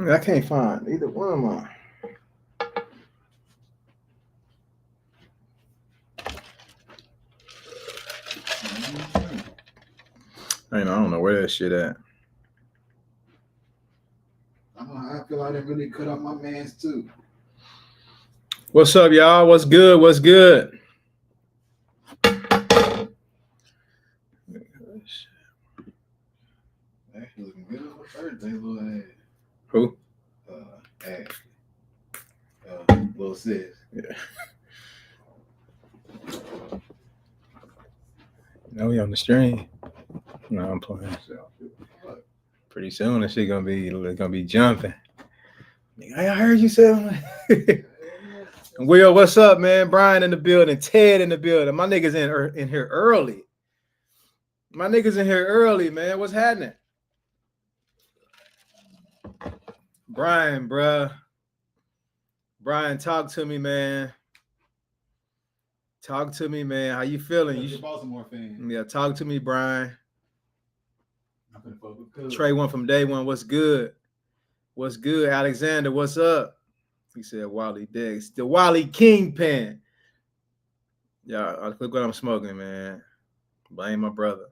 I can't find either one of mine. I don't know where that shit at. I feel like they really cut off my man's too. What's up, y'all? What's good? What's good? Actually looking good on my birthday, little ass. Who? Ash. Little sis. Yeah. No, we on the stream. No, I'm playing. Pretty soon, this shit gonna be jumping. I heard you say. Will, what's up, man? Brian in the building, Ted in the building. My niggas in here early. My niggas in here early, man. What's happening? Brian, bruh. Brian, talk to me, man. Talk to me, man. How you feeling? You Baltimore fan. Yeah, talk to me, Brian. Trey one from day one. What's good? What's good, Alexander? What's up? He said Wally Diggs. The Wally Kingpin. Yeah, look what I'm smoking, man. Blame my brother.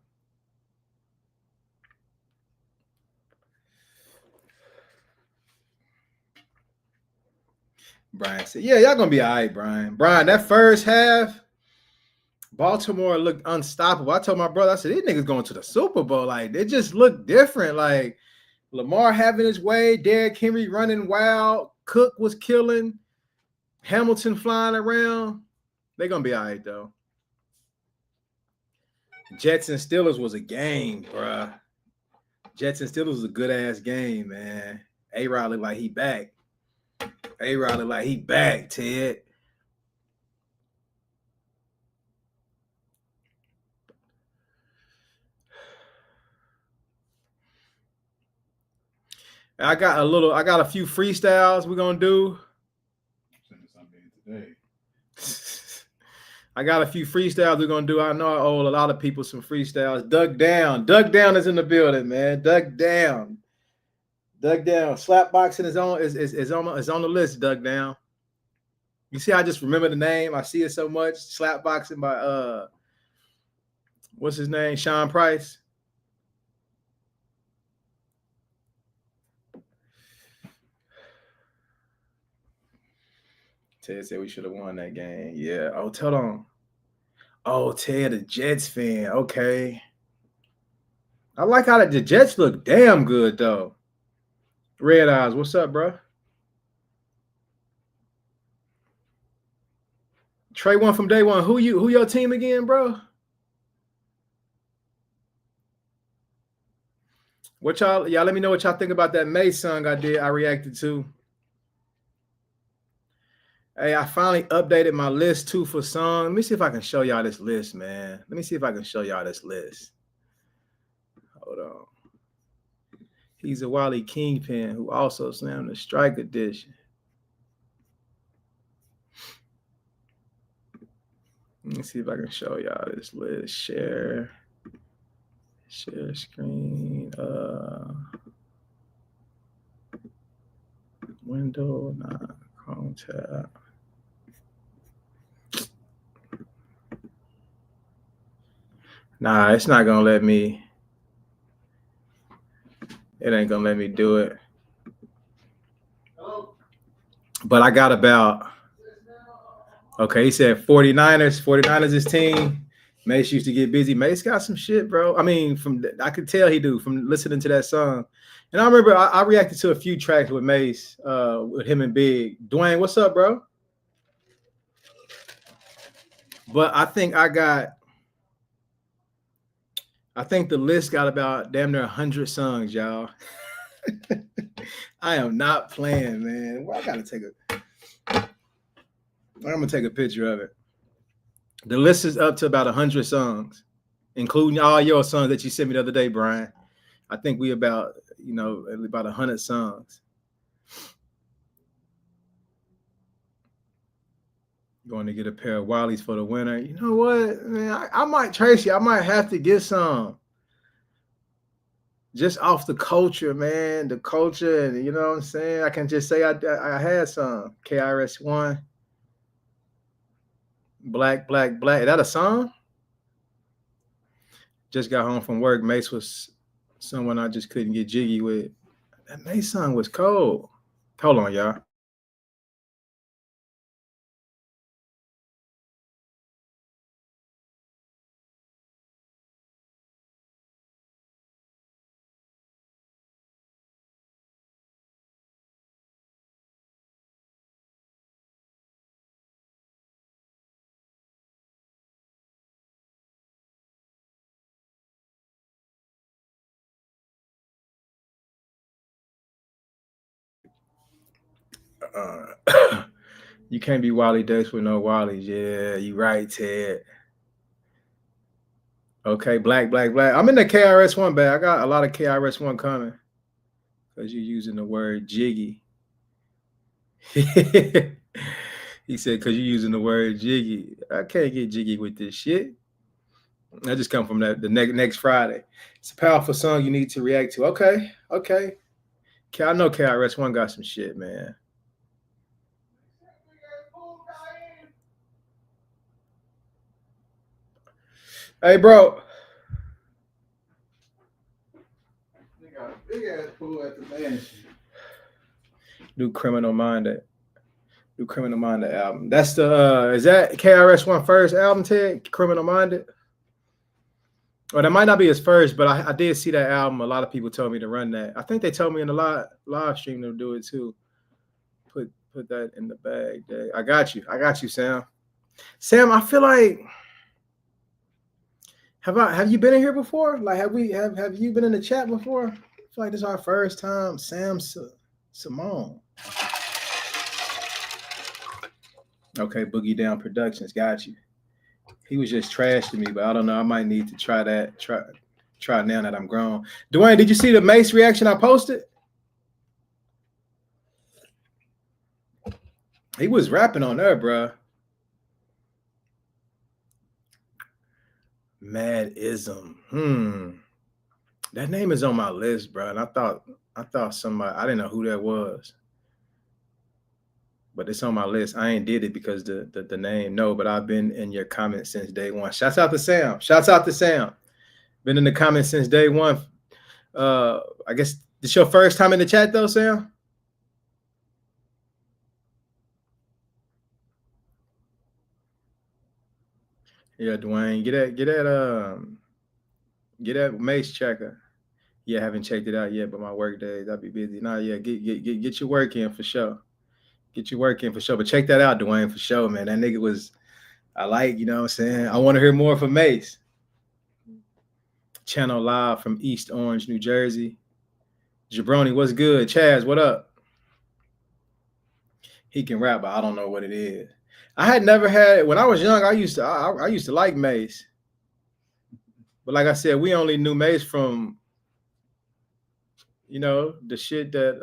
Brian said, yeah, y'all gonna be all right, Brian. Brian, that first half, Baltimore looked unstoppable. I told my brother, I said, these niggas going to the Super Bowl. Like, they just look different. Like, Lamar having his way, Derrick Henry running wild, Cook was killing, Hamilton flying around. They're going to be all right, though. Jets and Steelers was a game, bruh. Jets and Steelers was a good-ass game, man. A-Rod looked like he back. A-Rod looked like he back, Ted. I got a few freestyles we're gonna do. Today. I got a few freestyles we're gonna do. I know I owe a lot of people some freestyles. Doug Down is in the building, man. Doug Down. Slapboxing is on the list. Doug Down. You see, I just remember the name. I see it so much. Slapboxing by what's his name? Sean Price. Ted said we should have won that game. Yeah. Oh, hold on. Oh, Ted, a Jets fan. Okay. I like how the Jets look damn good, though. Red Eyes, what's up, bro? Trey one from day one. Who your team again, bro? What y'all let me know what y'all think about that May song I reacted to. Hey, I finally updated my list too for song. Let me see if I can show y'all this list, man. Let me see if I can show y'all this list. Hold on. He's a Wally Kingpin who also slammed the Strike Edition. Let me see if I can show y'all this list. Share screen. Window, not Chrome tab. Nah, it's not gonna let me. It ain't gonna let me do it. But I got about. Okay, he said 49ers. 49ers his team. Mace used to get busy. Mace got some shit, bro. I mean, I could tell he do from listening to that song. And I remember I reacted to a few tracks with Mace, with him and Big. Dwayne, what's up, bro? But I think the list got about damn near 100 songs, y'all. I am not playing, man. Well, I'm gonna take a picture of it. The list is up to about 100 songs, including all your songs that you sent me the other day, Brian. I think we about 100 songs. Going to get a pair of Wallies for the winter. You know what, man? I might, Tracy, I might have to get some. just off the culture, man, the culture, and you know what I'm saying. I can just say I had some KRS-One, Black, Black, Black. Is that a song? Just got home from work. Mace was someone I just couldn't get jiggy with. That Mace song was cold. Hold on, y'all. You can't be Wally Dates with no Wallies. Yeah, you right, Ted. Okay, Black, Black, Black. I'm in the KRS-One bag. I got a lot of KRS-One coming because you're using the word jiggy. He said, because you're using the word jiggy. I can't get jiggy with this shit. I just come from the next Friday. It's a powerful song you need to react to. Okay. I know KRS-One got some shit, man. Hey, bro. They got a big ass pool at the mansion. New Criminal Minded album. That's the is that KRS-One first album, Ted? Criminal Minded? Or that might not be his first, but I did see that album. A lot of people told me to run that. I think they told me in the live stream to do it too. Put that in the bag. Dave. I got you, Sam. Sam, I feel like have you been in here before? Like have you been in the chat before? I feel like this is our first time. Sam Simone. Okay, Boogie Down Productions, got you. He was just trash to me, but I don't know. I might need to try that. Try now that I'm grown. Dwayne, did you see the Mace reaction I posted? He was rapping on there, bro. Madism. That name is on my list, bro. And I thought somebody, I didn't know who that was. But it's on my list. I ain't did it because the name. No, but I've been in your comments since day one. Shouts out to Sam. Been in the comments since day one. I guess this your first time in the chat though, Sam? Yeah, Dwayne, get that Mace checker. Yeah, I haven't checked it out yet, but my work days, I'll be busy. Nah, yeah, get your work in for sure. Get your work in for sure. But check that out, Dwayne, for sure, man. That nigga was, I like, you know what I'm saying? I want to hear more from Mace. Channel live from East Orange, New Jersey. Jabroni, what's good? Chaz, what up? He can rap, but I don't know what it is. I had never had, when I was young, I used to like Mace. But like I said, we only knew Mace from, you know, the shit that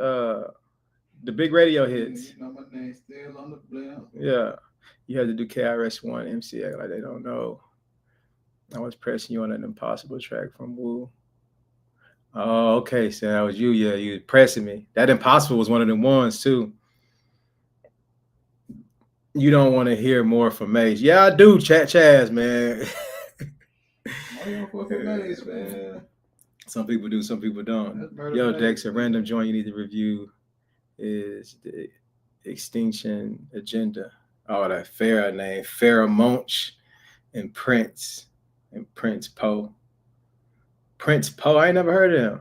the big radio hits. You know my name still on the blimp. Yeah. You had to do KRS-One, MC act like they don't know. I was pressing you on an Impossible track from Wu. Oh, okay. So that was you. Yeah, you was pressing me. That Impossible was one of them ones too. You don't want to hear more from Mace. Yeah, I do, Chaz, man. Why you don't fuck with Mace, man? Some people do, some people don't. Yo, Dex, a random joint you need to review is the Extinction Agenda. Oh, that Farrah name. Farrah Monch and Prince. And Prince Poe. Prince Poe, I ain't never heard of him.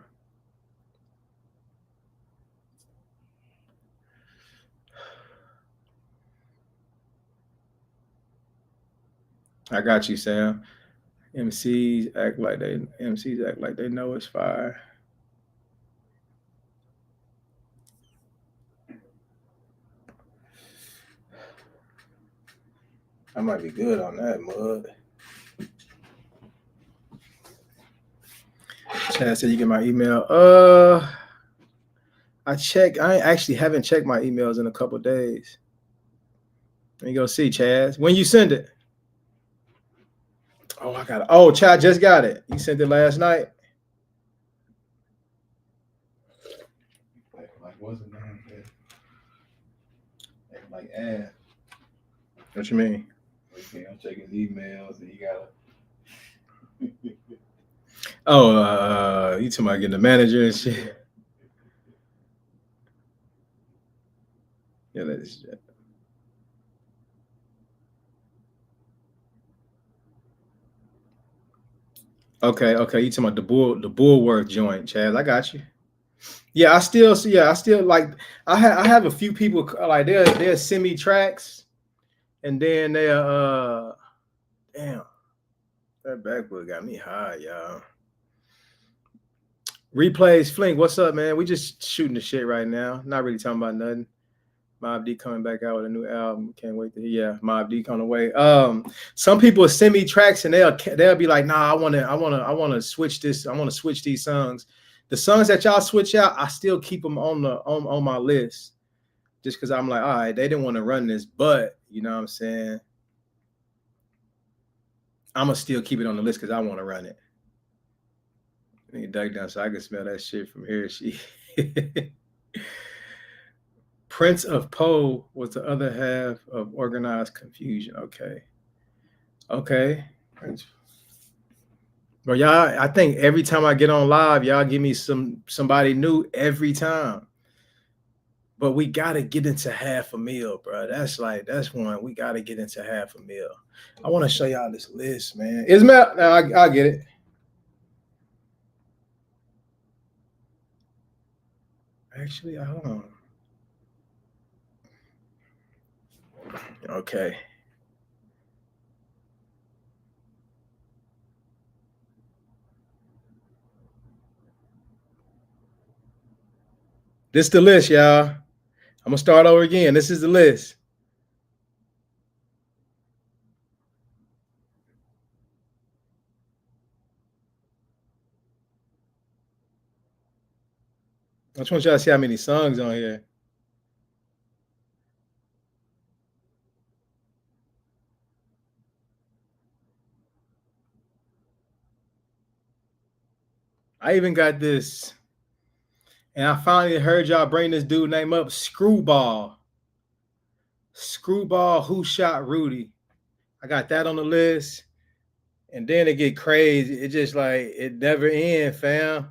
I got you, Sam. MCs act like they know it's fire. I might be good on that, mud. Chad said you get my email. I actually haven't checked my emails in a couple of days. Let me go see, Chaz. When you send it? Oh, I got it. Oh, Chad just got it. You sent it last night? like ass. What you mean? Okay, I'm checking emails and you gotta. Oh, you talking about getting the manager and shit? Yeah, that's. Okay. You talking about the Bulwark joint, Chad? I got you. Yeah, I still see. Yeah, I still like. I have a few people like they'll send me tracks, and then they damn, that backwood got me high, y'all. Replays, Flink, what's up, man? We just shooting the shit right now. Not really talking about nothing. Mob D coming back out with a new album. Can't wait to hear. Yeah, Mob D on the way. Some people send me tracks and they'll be like, nah, I wanna switch this. I want to switch these songs. The songs that y'all switch out, I still keep them on my list. Just because I'm like, all right, they didn't want to run this, but you know what I'm saying? I'm gonna still keep it on the list because I want to run it. I need dug down so I can smell that shit from here. She Prince of Poe was the other half of Organized Confusion. Okay. But y'all, I think every time I get on live, y'all give me somebody new every time. But we gotta get into half a meal, bro. That's one. We gotta get into half a meal. I want to show y'all this list, man. Ismail, no, I'll get it. Actually, hold on. Okay. This is the list, y'all. I'm gonna start over again. This is the list. I just want y'all to see how many songs on here. I even got this, and I finally heard y'all bring this dude name up, Screwball. Screwball, Who Shot Rudy? I got that on the list, and then it get crazy. It just like it never ends, fam.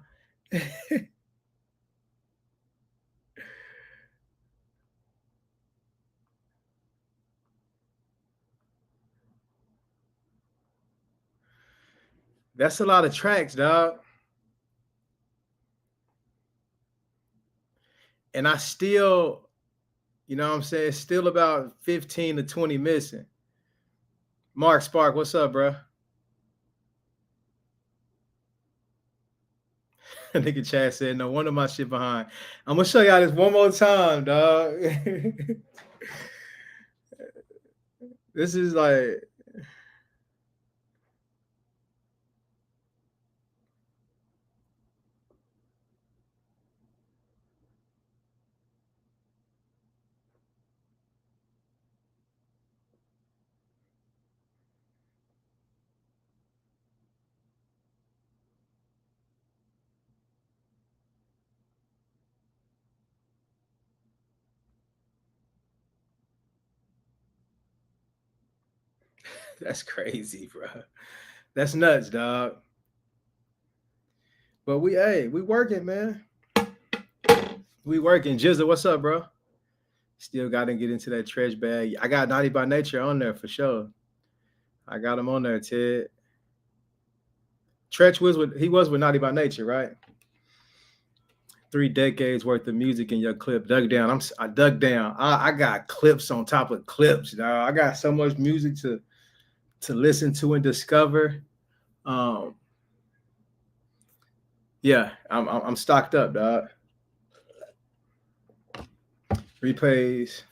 That's a lot of tracks, dog. And I still, you know what I'm saying? It's still about 15 to 20 missing. Mark Spark, what's up, bro? Nigga Chad said, no wonder my shit behind. I'm gonna show y'all this one more time, dog. This is like that's crazy, bro. That's nuts, dog. But we working, man. We working. Jizzle, what's up, bro? Still got to get into that trash bag. I got Naughty by Nature on there for sure. I got him on there, Ted. Tretch was with Naughty by Nature, right? 3 decades worth of music in your clip. Dug down. I dug down. I got clips on top of clips, dog. I got so much music to listen to and discover. Yeah, I'm stocked up, dog. Replays.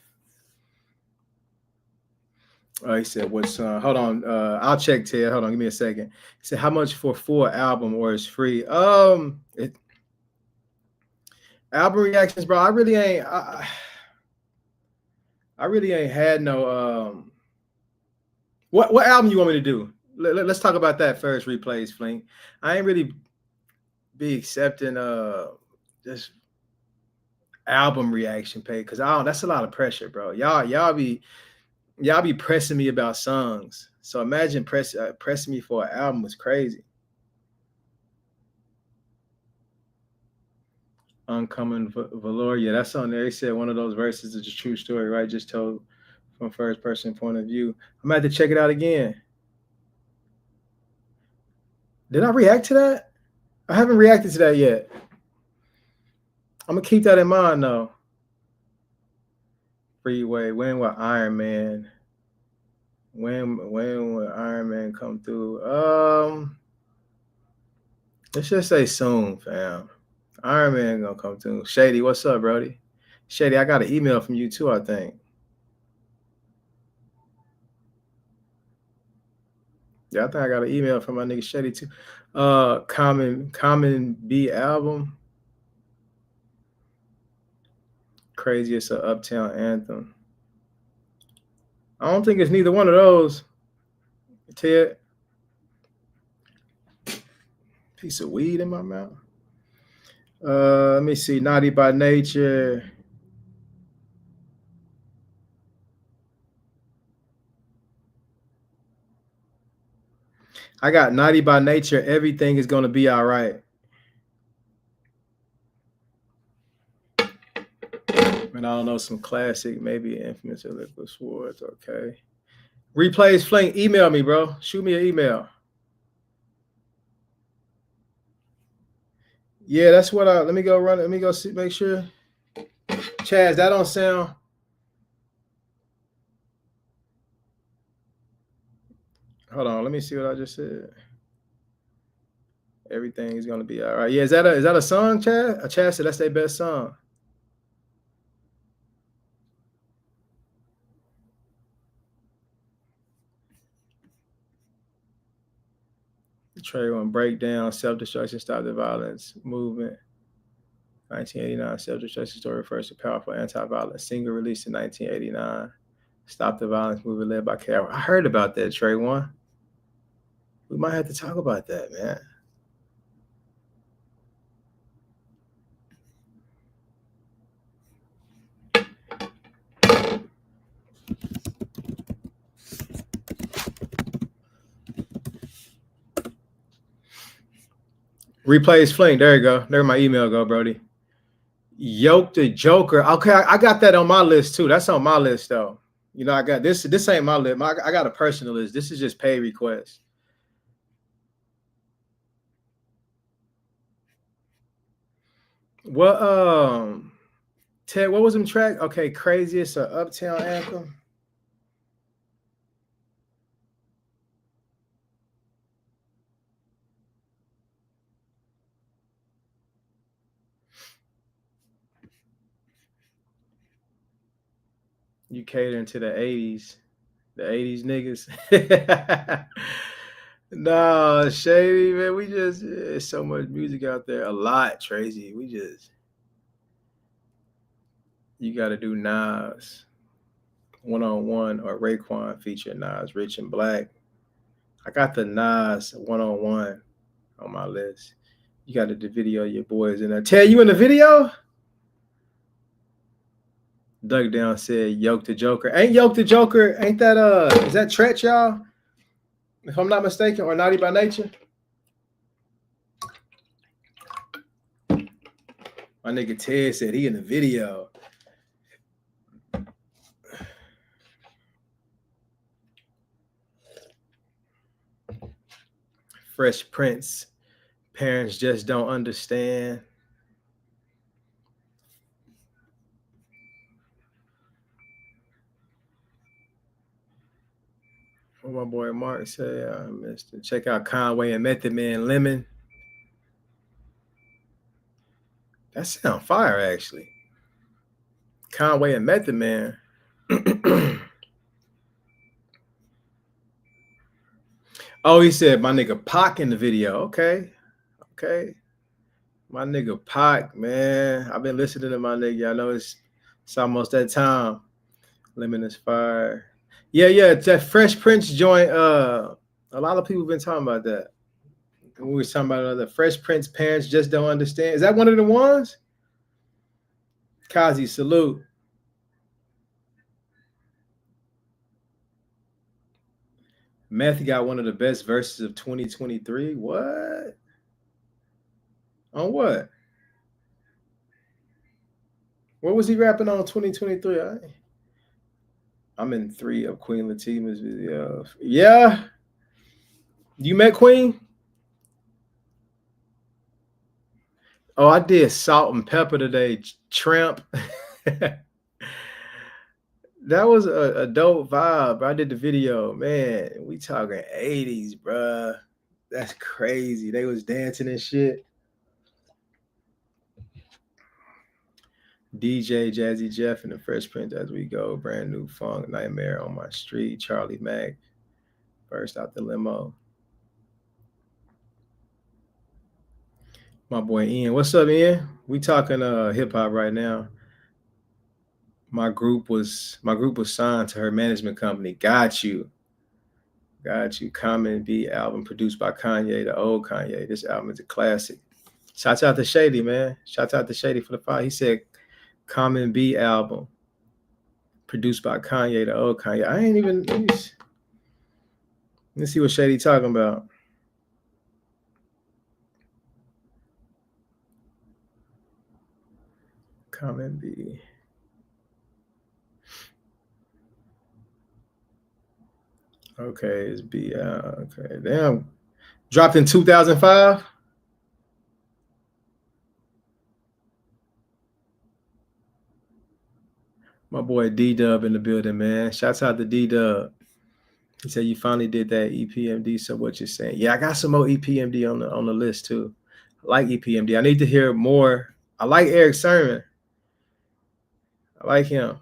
He said, "What's hold on? I'll check, Ted. Hold on, give me a second." He said, "How much for full album or is free?" Album reactions, bro. I really ain't. I really ain't had no. What album you want me to do? Let's talk about that first. Replays, Flink. I ain't really be accepting just album reaction page, because that's a lot of pressure, bro. Y'all be pressing me about songs. So imagine pressing me for an album was crazy. Uncommon Valor. Yeah, that's on there. He said one of those verses is a true story, right? Just told from first person point of view. I'm gonna have to check it out again. Did I react to that? I haven't reacted to that yet. I'm gonna keep that in mind though. Freeway. When will Iron Man? When will Iron Man come through? Let's just say soon, fam. Iron Man gonna come through. Shady, what's up, Brody? Shady, I got an email from you too, I think. Yeah, I think I got an email from my nigga Shady too. Common B album. Craziest of Uptown Anthem. I don't think it's neither one of those. Ted. Piece of weed in my mouth. Let me see. Naughty by Nature. I got Naughty by Nature. Everything is gonna be all right. And I don't know, some classic, maybe Infamous or Liquid Swords. Okay. Replays Flame. Email me, bro. Shoot me an email. Yeah, that's what let me go run. Let me go see, make sure. Chaz, that don't sound. Hold on, let me see what I just said. Everything is gonna be all right. Yeah, is that a song, Chaz? Chaz said that's their best song. Trey on Breakdown, Self-Destruction, Stop the Violence Movement. 1989, Self-Destruction Story refers to powerful anti-violence single released in 1989. Stop the Violence movement led by Carol. I heard about that, Trey One. We might have to talk about that, man. Replays Flame. There you go. There my email go, Brody. Yoke the Joker. Okay, I got that on my list too. That's on my list though. You know, I got this. This ain't my list. I got a personal list. This is just pay requests. Well, Ted, what was them track? Okay, Craziest or Uptown Anthem. You catering to the 80s. The 80s niggas. No, Shady, man. We just, there's so much music out there. A lot, Tracy. You got to do Nas 1-on-1 or Raekwon featuring Nas, Rich and Black. I got the Nas 1-on-1 on my list. You got the video of your boys in there. Ted, you in the video? Doug Down said, Yoke the Joker. Ain't Yoke the Joker? Ain't that, is that Tretch, y'all? If I'm not mistaken, or Naughty by Nature? My nigga Ted said he in the video. Fresh Prince. Parents just don't understand. What my boy Mark said, I missed it. Check out Conway and Method Man Lemon. That sound fire, actually. Conway and Method Man. Oh, he said my nigga Pac in the video. Okay. My nigga Pac, man. I've been listening to my nigga. I know it's almost that time. Lemon is fire. Yeah. That Fresh Prince joint. A lot of people have been talking about that. We were talking about the Fresh Prince Parents Just Don't Understand. Is that one of the ones? Kazi, salute. Meth got one of the best verses of 2023. What? On what? What was he rapping on 2023? I'm in 3 of Queen Latifah's videos. Yeah. You met Queen? Oh, I did Salt and Pepper today. Tramp. That was a dope vibe. I did the video. Man, we talking 80s, bruh. That's crazy. They was dancing and shit. DJ Jazzy Jeff and the Fresh Prince as we go. Brand new funk. Nightmare on my street. Charlie Mack. First out the limo. My boy Ian. What's up, Ian? We talking hip hop right now. My group was signed to her management company. Got you. Common B album produced by Kanye, the old Kanye. This album is a classic. Shouts out to Shady, man. Shouts out to Shady for the fire. He said Common B album produced by Kanye, the old Kanye. I ain't even. Let's see what Shady talking about. Common B. Okay, it's B. Okay, damn. Dropped in 2005. My boy D-Dub in the building, man. Shouts out to D-Dub. He said you finally did that EPMD. So what you're saying? Yeah, I got some more EPMD on the list too. I like EPMD. I need to hear more. I like Eric Sermon. I like him.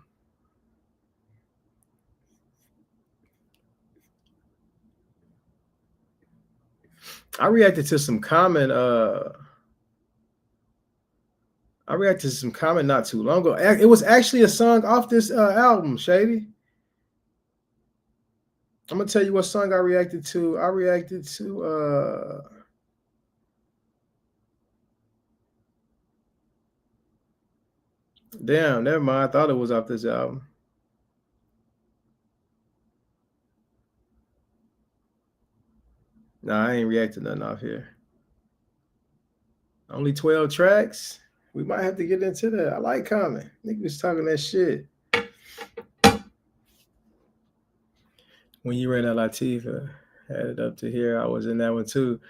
I reacted to some comment. Not too long ago. It was actually a song off this album, Shady. I'm gonna tell you what song I reacted to. I reacted to damn, never mind. I thought it was off this album. Nah, I ain't reacting nothing off here. Only 12 tracks. We might have to get into that. I like Common. Nigga was talking that shit. When you ran out Latifah, had it up to here. I was in that one too.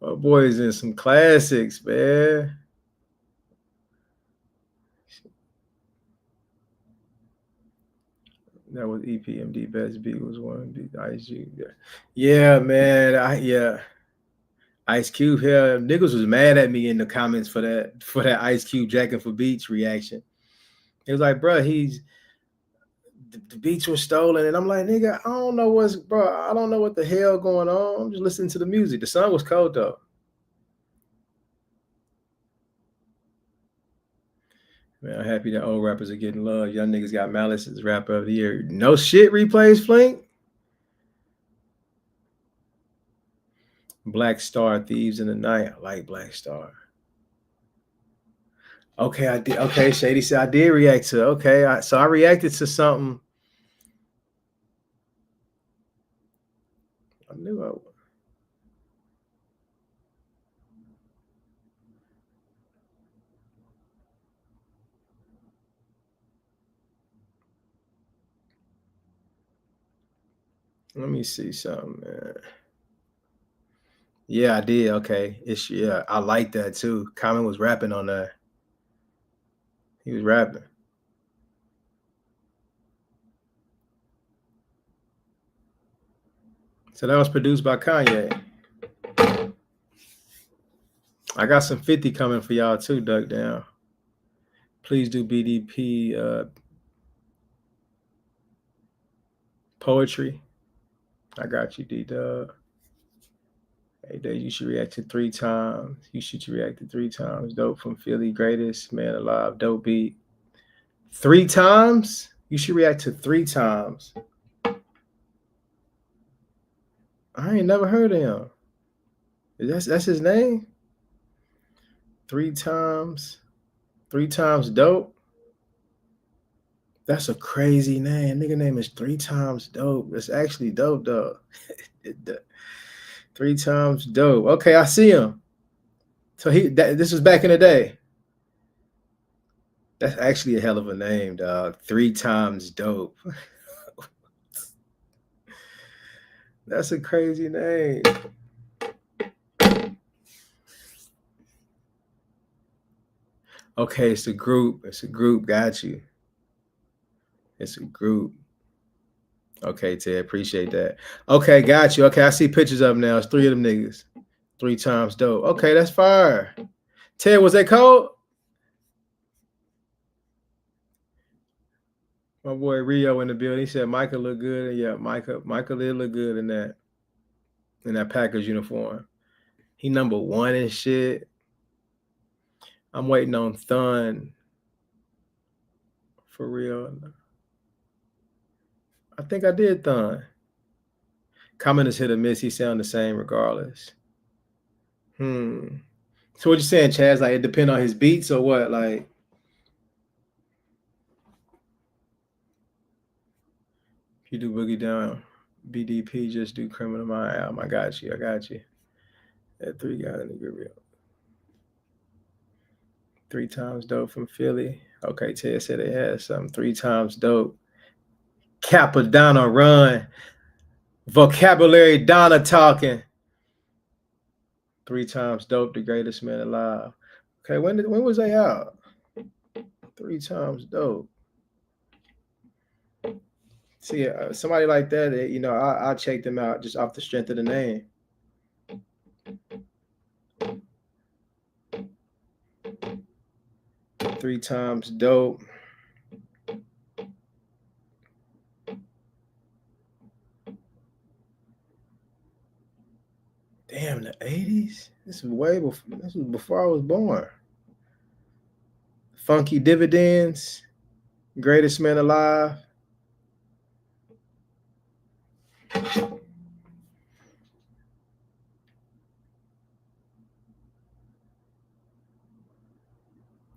My boy's in some classics, man. That was EPMD best beat was one beat Ice Cube. Yeah, man. Ice Cube here. Niggas was mad at me in the comments for that Ice Cube jacking for beats reaction. It was like, bro, the beats were stolen, and I'm like, nigga, I don't know what the hell going on. I'm just listening to the music. The song was cold though. Man, I'm happy that old rappers are getting love. Young niggas got Malice as rapper of the year. No shit replays, Flink. Black Star, Thieves in the Night. I like Black Star. Okay, I did. Okay, Shady said I did react to. Okay, so I reacted to something. I knew I would. Let me see something, man. Yeah, I did. Okay. I like that too. Common was rapping on that. He was rapping. So that was produced by Kanye. I got some 50 coming for y'all too, Duck Down. Please do BDP poetry. I got you, D-Dub. Hey, Dave, you should react to 3 times. You should react to 3 times. Dope from Philly, greatest man alive. Dope beat. 3 times? You should react to 3 times. I ain't never heard of him. That's his name? 3 times. 3 times dope. That's a crazy name. Nigga name is 3 Times Dope. It's actually dope though. 3 Times Dope. Okay, I see him. So this was back in the day. That's actually a hell of a name, dog. 3 Times Dope. That's a crazy name. Okay, it's a group. It's a group. Got you. It's a group. Okay, Ted, appreciate that. Okay, got you. Okay, I see pictures of them now. It's 3 of them niggas. 3 Times Dope. Okay, that's fire. Ted, was that cold? My boy Rio in the building. He said Micah look good. And yeah, Micah did look good in that Packers uniform. He number 1 and shit. I'm waiting on Thun. For real. I think I did Thun. Comment is hit or miss. He sound the same regardless. So what you saying, Chaz? Like it depend on his beats or what? Like if you do Boogie Down, BDP, just do Criminal Mind album. I got you. That 3 guys in the real. 3 Times Dope from Philly. Okay, Ted said they had something. 3 Times Dope. Capadonna run. Vocabulary Donna talking. 3 Times Dope, the greatest man alive. Okay, when was they out? 3 Times Dope. See, somebody like that, I'll check them out just off the strength of the name. 3 Times Dope. Damn, the 80s? This was before I was born. Funky Dividends, Greatest Man Alive.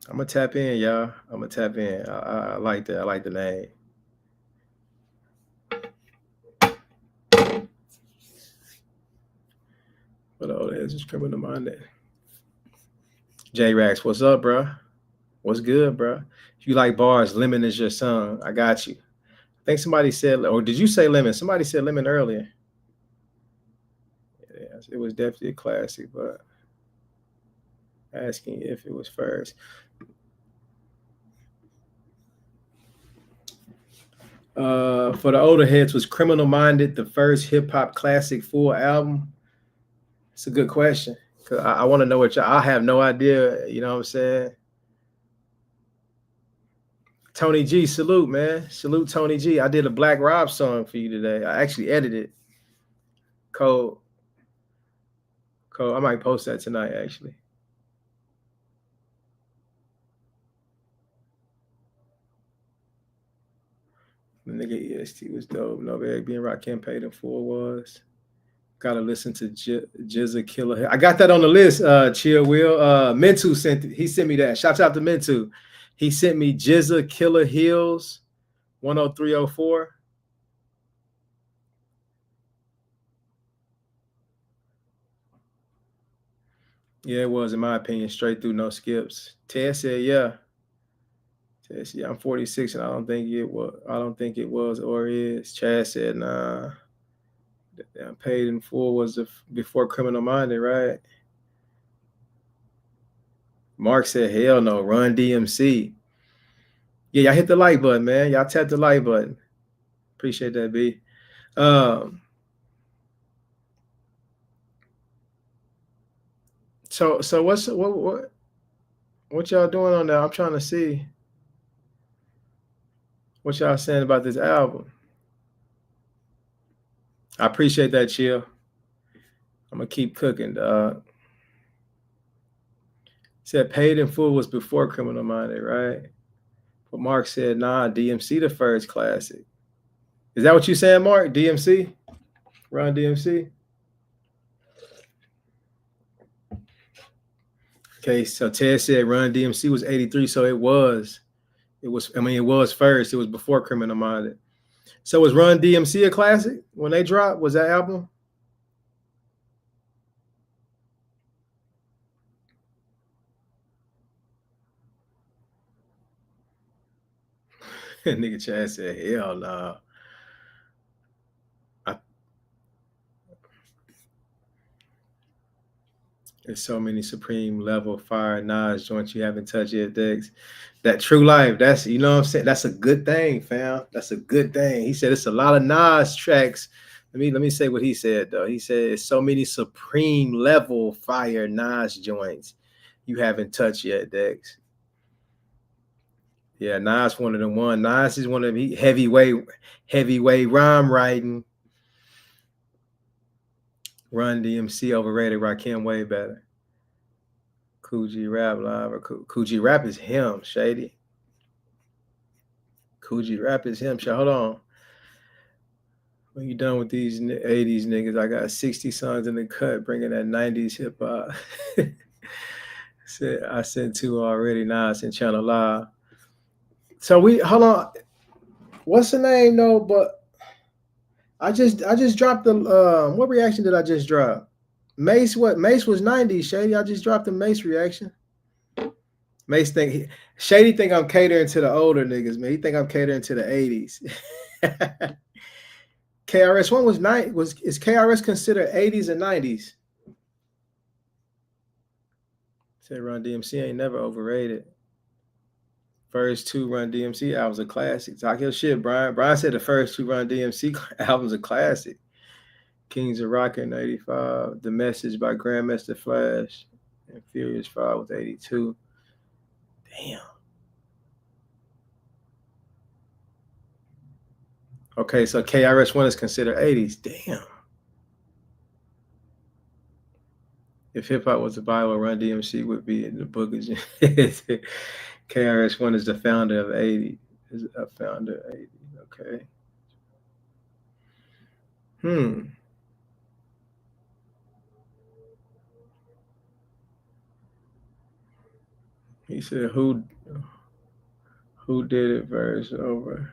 I'm gonna tap in, y'all. I like that. I like the name. But that's just Criminal Minded. J-Rax, what's up, bro? What's good, bro? If you like bars, Lemon is your song. I got you. I think somebody said, or did you say Lemon? Somebody said Lemon earlier. Yeah, it was definitely a classic, but asking if it was first. For the older heads, was Criminal Minded the first hip hop classic full album? It's a good question. Cause I want to know what I have no idea. You know what I'm saying? Tony G, salute, man. Salute Tony G. I did a Black Rob song for you today. I actually edited. Cold. I might post that tonight, actually. The nigga EST was dope. No bag being Rakim paid in full was. Gotta listen to Jizza Killer. I got that on the list. Chill Will. Mintu sent me that. Shout out to Mintu. He sent me Jizza Killer Hills 10304. Yeah, it was, in my opinion, straight through, no skips. Ted said, yeah. Ted said, yeah, I'm 46 and I don't think it was or is. Chad said, nah. Paid in full was before Criminal Minded, right? Mark said, hell no, Run DMC. Yeah, y'all hit the like button, man. Y'all tap the like button. Appreciate that, B. So what y'all doing on that? I'm trying to see what y'all saying about this album. I appreciate that, Chill. I'm gonna keep cooking, dog. Said Paid in Full was before Criminal Minded, right? But Mark said, nah, DMC the first classic. Is that what you saying, Mark? DMC? Run DMC? Okay, so Ted said Run DMC was 83, so it was It was, I mean, it was first. It was before Criminal Minded. So was Run DMC a classic when they dropped? Was that album? Nigga Chad said, hell no. Nah. There's so many supreme level fire Nas joints you haven't touched yet, Dex. That True Life, that's, you know what I'm saying? That's a good thing, fam. That's a good thing. He said it's a lot of Nas tracks. Let me say what he said though. He said it's so many supreme level fire Nas joints you haven't touched yet, Dex. Yeah, Nas one of them one. Nas is one of the heavyweight rhyme writing. Run DMC overrated. Rakim way better. Kool G Rap live or Kool G Rap is him, Shady. Kool G Rap is him. Hold on. When you done with these 80s niggas, I got 60 songs in the cut, bringing that 90s hip hop. I sent 2 already. Now I sent Channel Live. So hold on. What's the name though? But I just dropped the what reaction did I just drop? Mace, what? Mace was 90s, Shady. I just dropped the Mace reaction. Mace Shady think I'm catering to the older niggas, man. He think I'm catering to the 80s. KRS One is KRS considered 80s and 90s? Said Run DMC ain't never overrated. First 2 Run DMC albums are classics. Talk your shit, Brian. Brian said the first 2 Run DMC albums are classic. Kings of Rock in 85. The Message by Grandmaster Flash. And Furious 5 with 82. Damn. Okay, so KRS-One is considered 80s. Damn. If hip-hop was a Bible, Run DMC would be in the book of KRS-One is the founder of 80. Is a founder of 80. Okay. He said, "Who did it verse over?"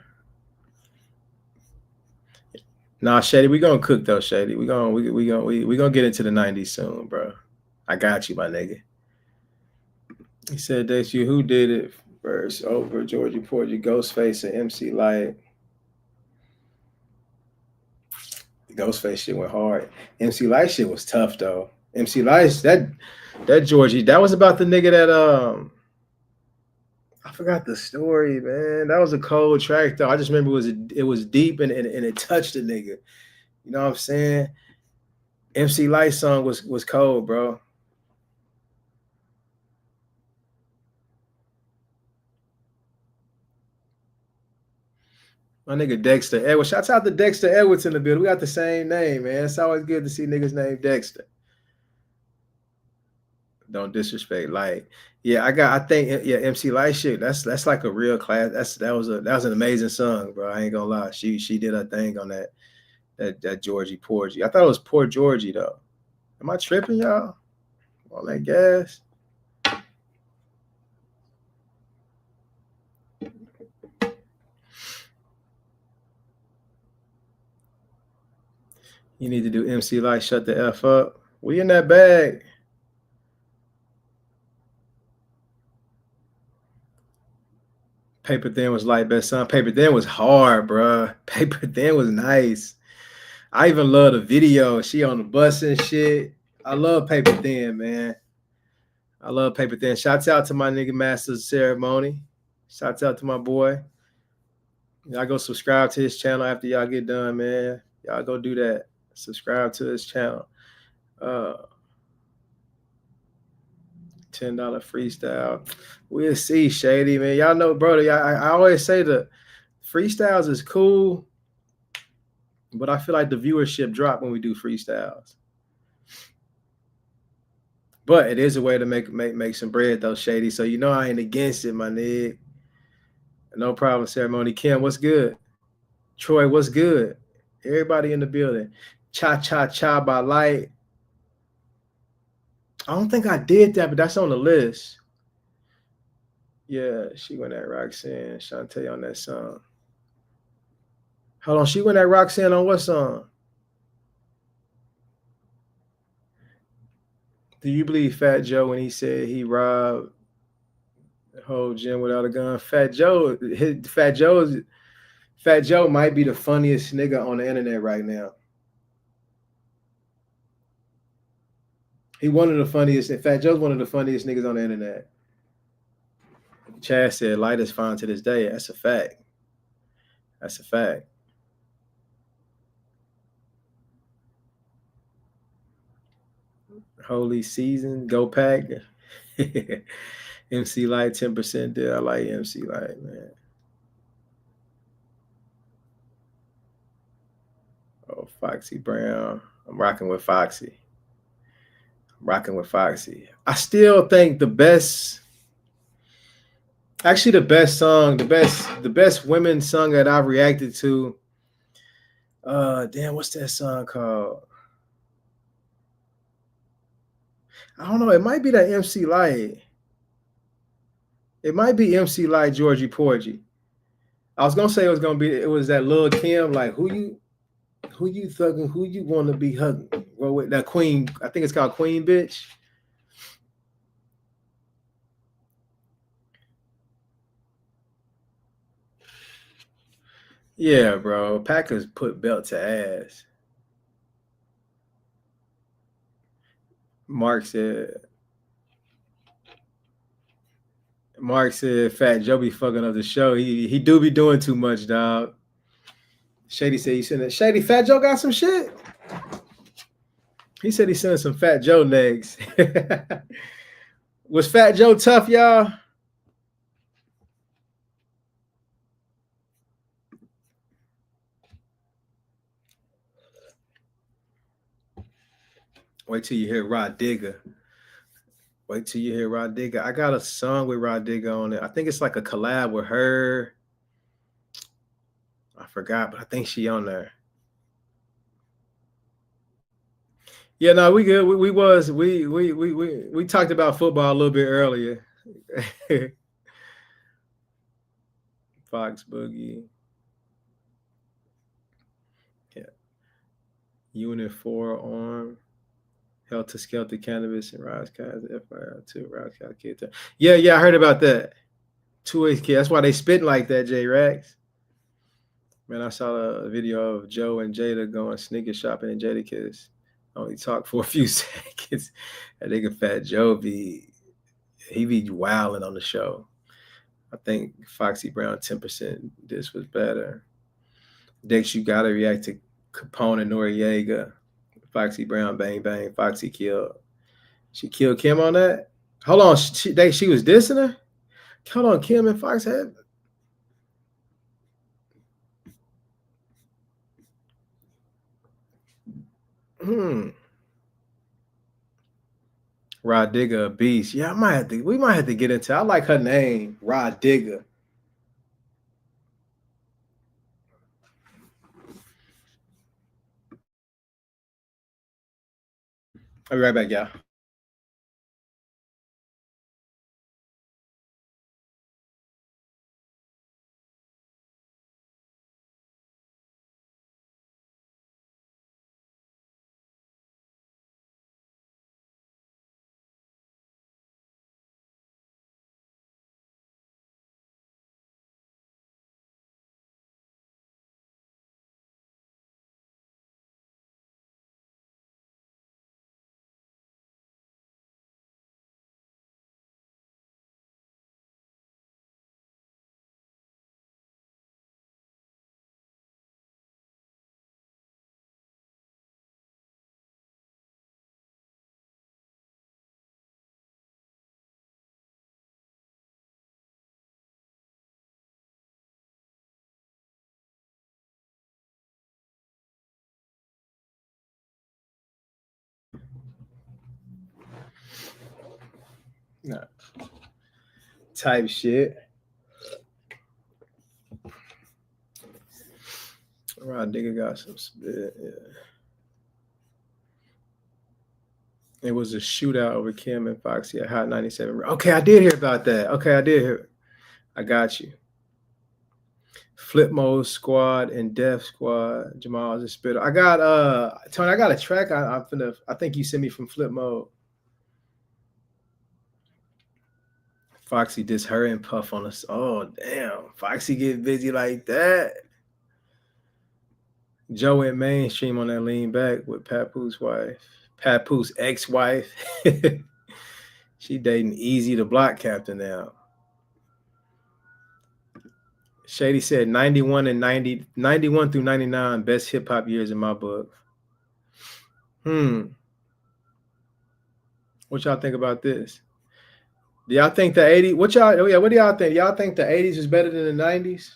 Nah, Shady, we gonna cook though, Shady. We gonna get into the 90s soon, bro. I got you, my nigga. He said that who did it verse over Georgie Porgy, Ghostface, and MC Lyte. The Ghostface shit went hard. MC Lyte shit was tough though. MC Lyte, that Georgie, that was about the nigga that I forgot the story, man. That was a cold track though. I just remember it was deep and it touched the nigga. You know what I'm saying? MC Lyte song was cold, bro. My nigga Dexter Edwards. Shouts out to Dexter Edwards in the building. We got the same name, man. It's always good to see niggas named Dexter. Don't disrespect Lyte. Yeah, I think MC Lyte shit. That's like a real class. That was an amazing song, bro. I ain't gonna lie. She did her thing on that Georgie Porgy. I thought it was Poor Georgie though. Am I tripping, y'all? All that gas. You need to do MC Lyte, shut the F up. We in that bag. Paper Thin was Lyte best song. Paper Thin was hard, bro. Paper Thin was nice. I even love the video. She on the bus and shit. I love Paper Thin, man. I love Paper Thin. Shouts out to my nigga Master Ceremony. Shouts out to my boy. Y'all go subscribe to his channel after y'all get done, man. Y'all go do that. Subscribe to his channel. $10 freestyle. We'll see, Shady, man. Y'all know, brother. I always say the freestyles is cool, but I feel like the viewership drop when we do freestyles. But it is a way to make some bread though, Shady. So you know I ain't against it, my nigga. No problem, Ceremony. Kim, what's good? Troy, what's good? Everybody in the building. Cha Cha Cha by Lyte. I don't think I did that, but that's on the list. Yeah, she went at Roxanne Shantae on that song. Hold on, she went at Roxanne on what song? Do you believe Fat Joe when he said he robbed the whole gym without a gun? Fat Joe might be the funniest nigga on the internet right now. He one of the funniest. Fat Joe's one of the funniest niggas on the internet. Chad said light is fine to this day. That's a fact. That's a fact. Holy season, go pack. MC Light 10% there. I like MC Light, man. Oh, Foxy Brown. I'm rocking with Foxy. I still think the best song, the best women's song that I've reacted to. Damn, what's that song called? I don't know. It might be that MC Light. It might be MC Light, Georgie Porgy. I was gonna say it was that Lil Kim, like who you thugging, who you want to be hugging. Well, with that Queen, I think it's called Queen Bitch. Yeah, bro. Packers put belt to ass. Mark said Fat Joe be fucking up the show. He do be doing too much, dog. Shady said he's sending Shady Fat Joe got some shit. He said he's sending some Fat Joe legs. Was Fat Joe tough, y'all? Wait till you hear Rod Digger. I got a song with Rod Digger on it. I think it's like a collab with her. I forgot, but I think she on there. Yeah, no, we good. We talked about football a little bit earlier. Fox Boogie. Yeah. Unit 4 arm. Helter Skelter Cannabis and Rise Kaiser FIR2 Rise Kaiser Kid. Yeah, I heard about that. 2H Kid. That's why they spit like that, J Rax. Man, I saw a video of Joe and Jada going sneaker shopping in Jadakiss. Only talked for a few seconds. That nigga Fat Joe be wilding on the show. I think Foxy Brown 10%. This was better. Dex, you gotta react to Capone and Noriega. Foxy Brown, bang bang. Foxy killed. She killed Kim on that. Hold on, she was dissing her. Hold on, Kim and Fox had. Rod Digger, a beast. Yeah, we might have to get into. I like her name, Rod Digger. I'll be right back, y'all. Nah. Type shit. Rod Digger got some spit. Yeah. It was a shootout over Kim and Foxy at Hot 97. Okay, I did hear about that. I got you. Flip Mode Squad and Death Squad. Jamal is a spitter. I got Tony, I got a track I think you sent me from Flip Mode. Foxy just her and Puff on us. Oh damn. Foxy get busy like that. Joe went mainstream on that lean back with Papoose wife. Papoose ex-wife. She dating Easy the block captain now. Shady said 91 and 91 through 99 best hip hop years in my book. What y'all think about this? Do y'all think the 80s? What do y'all think? Y'all think the 80s is better than the 90s?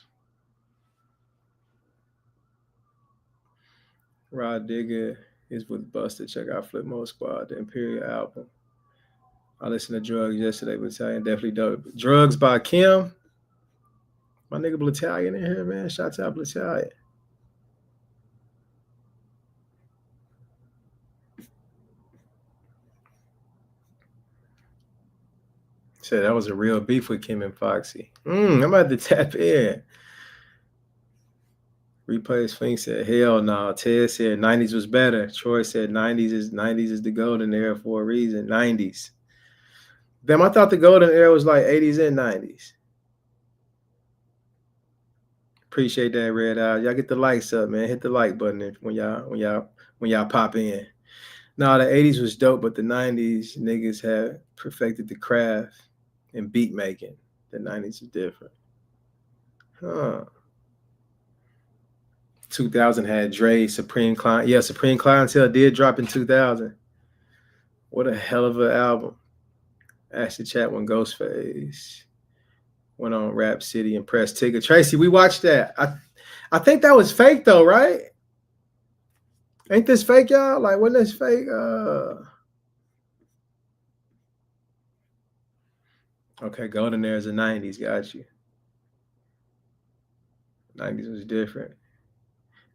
Rod Digger is with Busta. Check out Flip Mode Squad, the Imperial album. I listened to Drugs yesterday, Battalion. Definitely dope. Drugs by Kim. My nigga Battalion in here, man. Shout out Battalion. Said that was a real beef with Kim and Foxy. I'm about to tap in. Replays Fink said, hell no. Ted said 90s was better. Troy said 90s is the golden era for a reason. 90s. Damn, I thought the golden era was like 80s and 90s. Appreciate that, Red Eye. Y'all get the likes up, man. Hit the like button when y'all pop in. No, the 80s was dope, but the 90s niggas had perfected the craft and beat making. The 90s is different. 2000 had Dre, Supreme Clientele. Yeah, Supreme Clientele did drop in 2000. What a hell of an album. Ashley Chat when Ghostface went on Rap City and Press Ticket. Tracy, we watched that. I think that was fake though, right? Ain't this fake, y'all? Like, wasn't this fake? Okay, Golden Era is the 90s. Got you. 90s was different.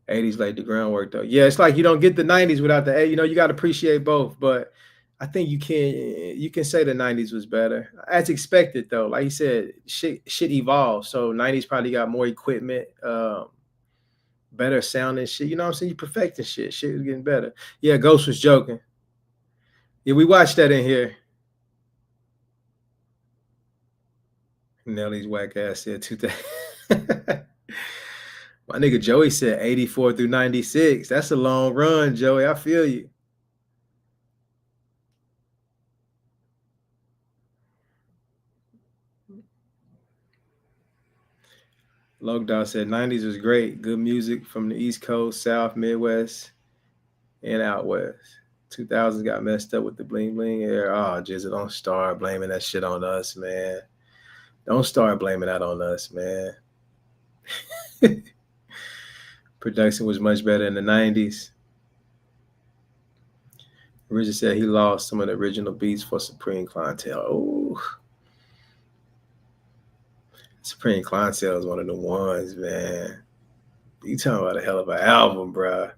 80s laid the groundwork though. Yeah, it's like you don't get the 90s without the 80s. You know, you got to appreciate both. But I think you can say the 90s was better. As expected though. Like you said, shit evolved. So 90s probably got more equipment, better sound and shit. You know what I'm saying? You perfecting shit. Shit was getting better. Yeah, Ghost was joking. Yeah, we watched that in here. Nelly's whack ass said 2000. My nigga Joey said 84 through 96. That's a long run, Joey. I feel you. Logdog said 90s was great. Good music from the East Coast, South, Midwest, and out West. 2000s got messed up with the bling bling era. Oh, Jizza, don't start blaming that shit on us, man. Don't start blaming that on us, man. Production was much better in the 90s. Richard said he lost some of the original beats for Supreme Clientele. Oh, Supreme Clientele is one of the ones, man. You talking about a hell of an album, bro.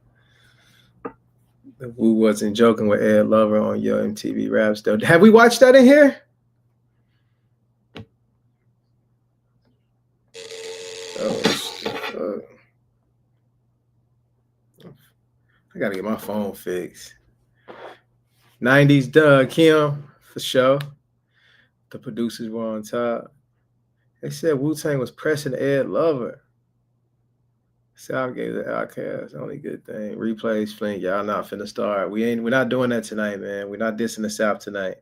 The Wu wasn't joking with Ed Lover on Yo MTV Raps, though. Have we watched that in here? Oh, I gotta get my phone fixed. 90s Doug Kim, for sure. The producers were on top. They said Wu-Tang was pressing Ed Lover. South gave the Outcast, only good thing. Replays, Flink, y'all not finna start. We're not doing that tonight, man. We're not dissing the South tonight.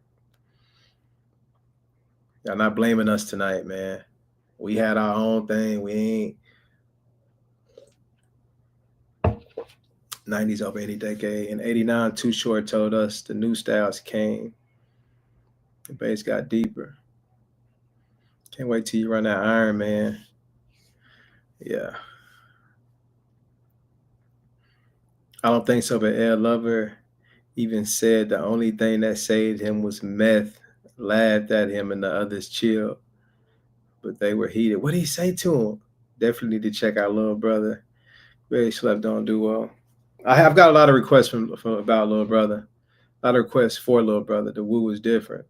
Y'all not blaming us tonight, man. We had our own thing. We ain't 90s over any decade. In 89, Too Short told us the new styles came. The bass got deeper. Can't wait till you run that Iron Man. Yeah. I don't think so, but Ed Lover even said the only thing that saved him was meth. Laughed at him and the others chilled. But they were heated. What did he say to him? Definitely need to check out Little Brother. Really slept, don't do well. I've got a lot of requests from about Little Brother. A lot of requests for Little Brother. The Wu was different.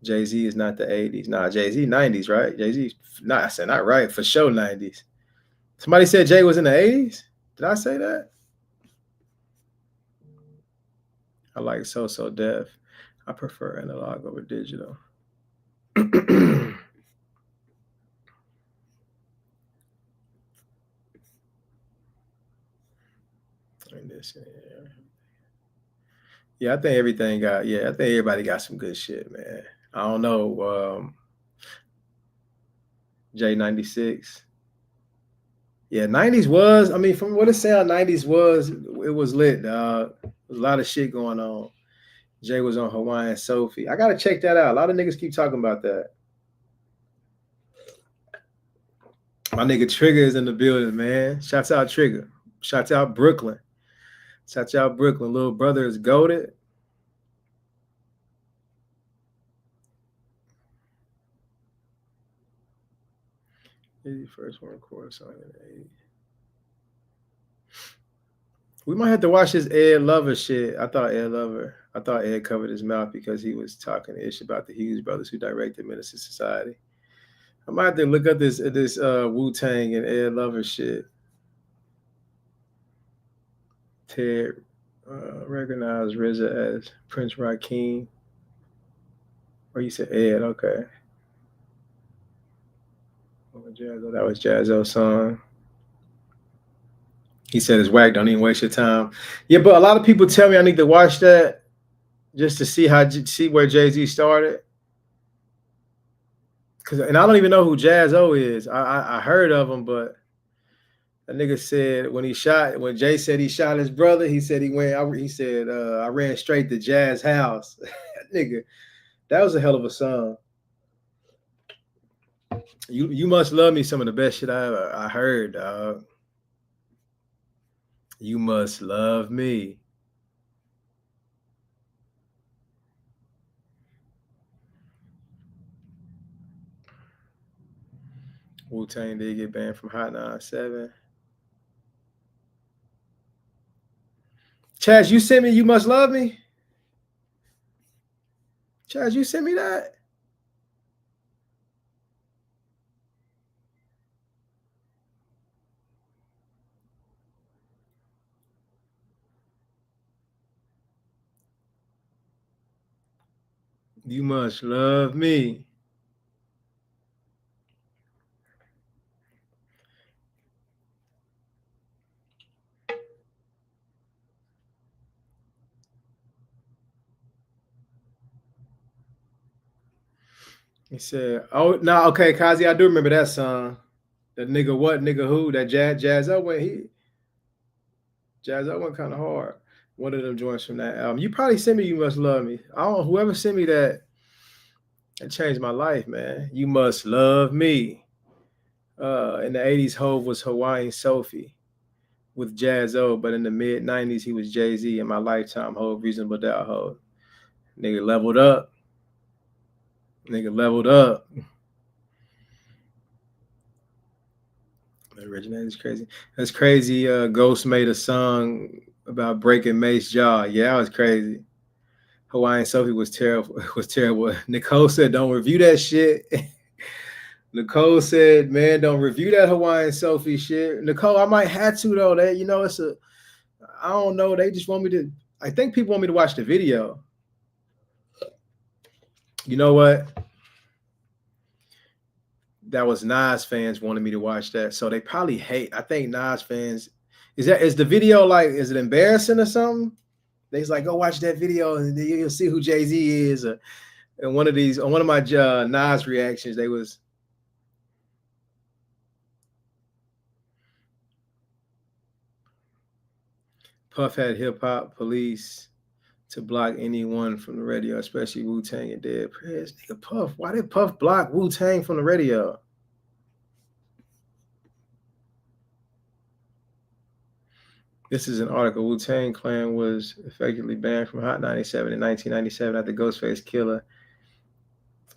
Jay-Z is not the 80s. Nah, Jay-Z 90s, right? Jay-Z, nah, I said not right, for sure 90s. Somebody said Jay was in the 80s. Did I say that? I like So Def. I prefer analog over digital. Yeah, I think everything got. Yeah, I think everybody got some good shit, man. I don't know. J96. Yeah, 90s was. I mean, from what it sound, 90s was. It was lit, dog. There was a lot of shit going on. Jay was on Hawaiian Sophie. I gotta check that out. A lot of niggas keep talking about that. My nigga Trigger is in the building, man. Shouts out Trigger. Shouts out Brooklyn. Shouts out Brooklyn. Little brother is goated. First one recorded song in the 80s. We might have to watch this Ed Lover shit. I thought Ed covered his mouth because he was talking ish about the Hughes brothers who directed Menace to Society. I might have to look up this Wu-Tang and Ed Lover shit. Ted recognized RZA as Prince Rakeem. Or you said Ed, okay. That was Jazzo's song. He said it's whack, don't even waste your time. Yeah, but a lot of people tell me I need to watch that just to see where Jay-Z started. And I don't even know who Jaz-O is. I heard of him, but that nigga said when Jay said he shot his brother, he said I ran straight to Jazz house. Nigga, that was a hell of a song. You Must Love Me, some of the best shit I heard, dog. You Must Love Me. Wu-Tang did get banned from Hot 97. Chaz, you sent me You Must Love Me? Chaz, you sent me that? You Must Love Me. He said, "Oh no, okay, Kazi, I do remember that song. That nigga what, nigga who? That Jazz-O went kind of hard. One of them joints from that album. You probably sent me You Must Love Me. I don't know, whoever sent me that, it changed my life, man. You Must Love Me. In the 80s, Hove was Hawaiian Sophie with Jazz-O, but in the mid 90s, he was Jay-Z. In my lifetime, Hove, Reasonable Doubt, Hove. Nigga leveled up. The originator is crazy. That's crazy. Ghost made a song about breaking Mace's jaw. Yeah, that was crazy. Hawaiian Sophie was terrible. Nicole said, "Don't review that shit." Nicole said, "Man, don't review that Hawaiian Sophie shit." Nicole, I might have to though. That I don't know. They just want me to. I think people want me to watch the video. You know what? That was Nas fans wanted me to watch that, so they probably hate. I think Nas fans is the video like, is it embarrassing or something? They's like, go watch that video and you'll see who Jay-Z is. And on one of my Nas reactions, they was Puff had hip hop police to block anyone from the radio, especially Wu-Tang and Dead Prez. Nigga, Puff, why did Puff block Wu-Tang from the radio? This is an article. Wu-Tang Clan was effectively banned from Hot 97 in 1997 after Ghostface Killah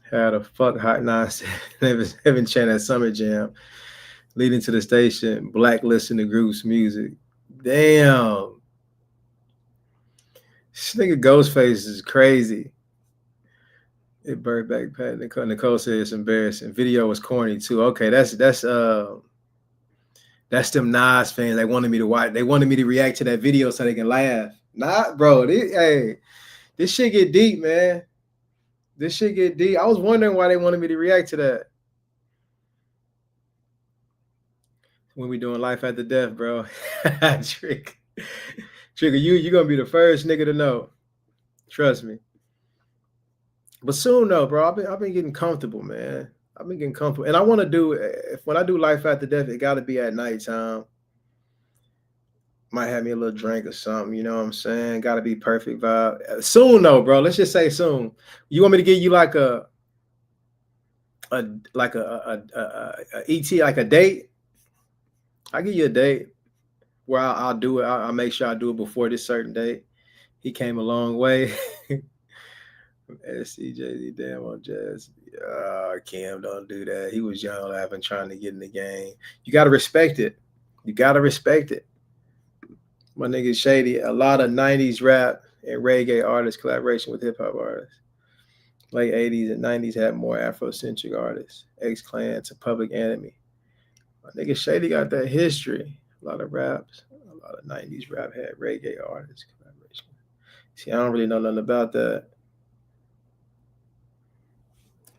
had a fuck Hot 97 chant at Summer Jam, leading to the station blacklisting the group's music. Damn. This nigga Ghostface is crazy. It burned back Pat. Nicole said it's embarrassing. Video was corny too. Okay, that's them Nas fans. They wanted me to watch. They wanted me to react to that video so they can laugh. Nah, bro. Hey, this shit get deep, man. This shit get deep. I was wondering why they wanted me to react to that. When we doing life after death, bro. Trigger, you gonna be the first nigga to know. Trust me. But soon though, bro, I've been getting comfortable, man. I've been getting comfortable, and I want to do. When I do life after death, it got to be at nighttime. Might have me a little drink or something. You know what I'm saying? Got to be perfect vibe. Soon though, bro. Let's just say soon. You want me to give you like a ET, like a date? I'll give you a date where I'll do it. I'll make sure I do it before this certain date. He came a long way. SCJZ, damn on Jazz. Cam, don't do that. He was young, laughing, trying to get in the game. You got to respect it. You got to respect it. My nigga Shady, a lot of 90s rap and reggae artists collaboration with hip-hop artists. Late 80s and 90s had more Afrocentric artists. X-Clan to Public Enemy. My nigga Shady got that history. A lot of raps. A lot of 90s rap had reggae artists collaboration. See, I don't really know nothing about that.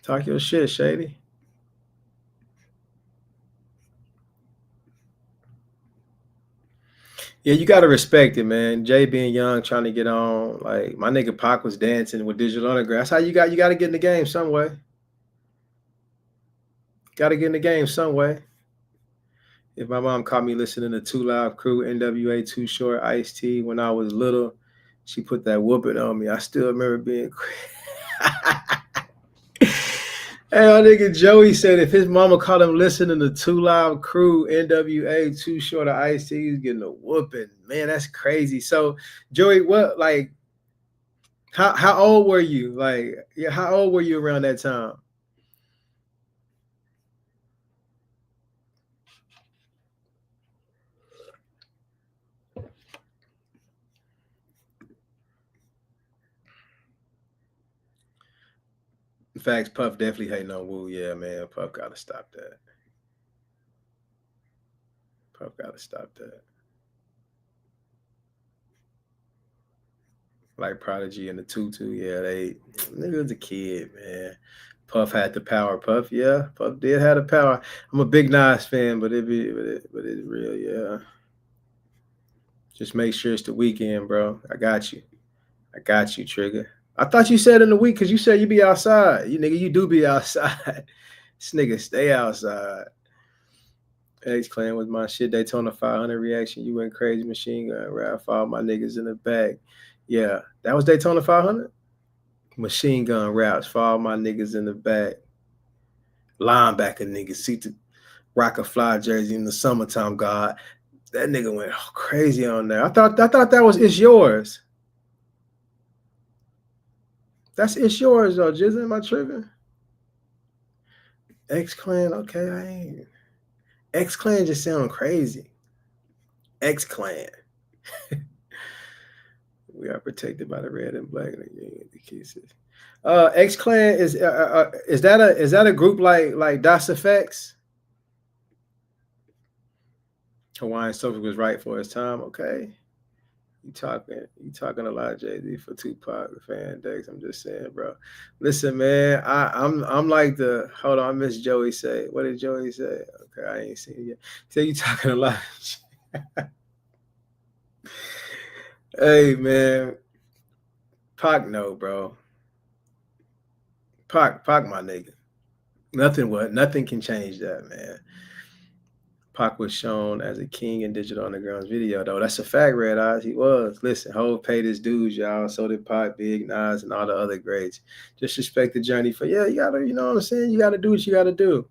Talk your shit, Shady. Yeah, you gotta respect it, man. Jay being young, trying to get on. Like my nigga Pac was dancing with Digital Underground. That's how you gotta get in the game some way. Gotta get in the game some way. If my mom caught me listening to Too Loud Crew, NWA, Too Short, Ice-T when I was little, she put that whooping on me. I still remember being Hey, my nigga Joey said if his mama caught him listening to Too Loud Crew, NWA, Too Short, or Ice-T, he's getting a whooping. Man, that's crazy. So, Joey, what, like, how old were you? Like, yeah, how old were you around that time? In fact, Puff definitely hating on Wu. Yeah, man, Puff gotta stop that. Puff gotta stop that. Like Prodigy and the Tutu, yeah, nigga was a kid, man. Puff had the power. Puff did have the power. I'm a big Nas fan, but it's real, yeah. Just make sure it's the weekend, bro. I got you, Trigger. I thought you said in the week because you said you be outside. You do be outside. This nigga stay outside. X-Clan was my shit. Daytona 500 reaction. You went crazy, Machine Gun rap. Follow my niggas in the back. Yeah, that was Daytona 500. Machine Gun raps. Follow my niggas in the back. Linebacker niggas. See the rock a fly jersey in the summertime. God, that nigga went crazy on there. I thought that was It's Yours. That's It's Yours though. Jizz, am I tripping? X-Clan. Okay, I ain't. X-Clan just sound crazy. X-Clan. We are protected by the red and black. The kisses. X-Clan is that a group like Das EFX? Hawaiian Sophie was right for his time. Okay, you talking a lot, Jay-Z, for Tupac fan Dex. I'm just saying, bro. Listen, man, I'm like the hold on. I miss Joey say. What did Joey say? Okay, I ain't seen it yet. So you talking a lot. Hey, man. Pac, no, bro. Pac, my nigga. Nothing can change that, man. Pac was shown as a king in Digital Underground's video, though. That's a fact, Red Eyes. He was. Listen, Hov paid his dues, y'all. So did Pac, Big, Nas, and all the other greats. Just respect the journey for, you gotta, you know what I'm saying? You gotta do what you gotta do.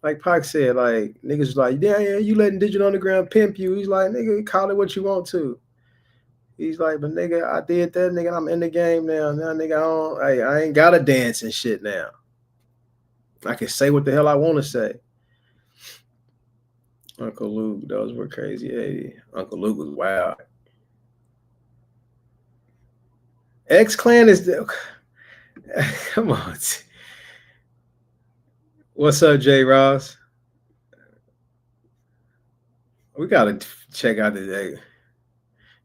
Like Pac said, like, niggas like, yeah, you letting Digital Underground pimp you. He's like, nigga, call it what you want to. He's like, but nigga, I did that, nigga. I'm in the game now. Now, nigga, I ain't gotta dance and shit now. I can say what the hell I want to say. Uncle Luke, those were crazy 80. Uncle Luke was wild. X-Clan is the Come on. What's up, Jay Ross? We gotta check out the.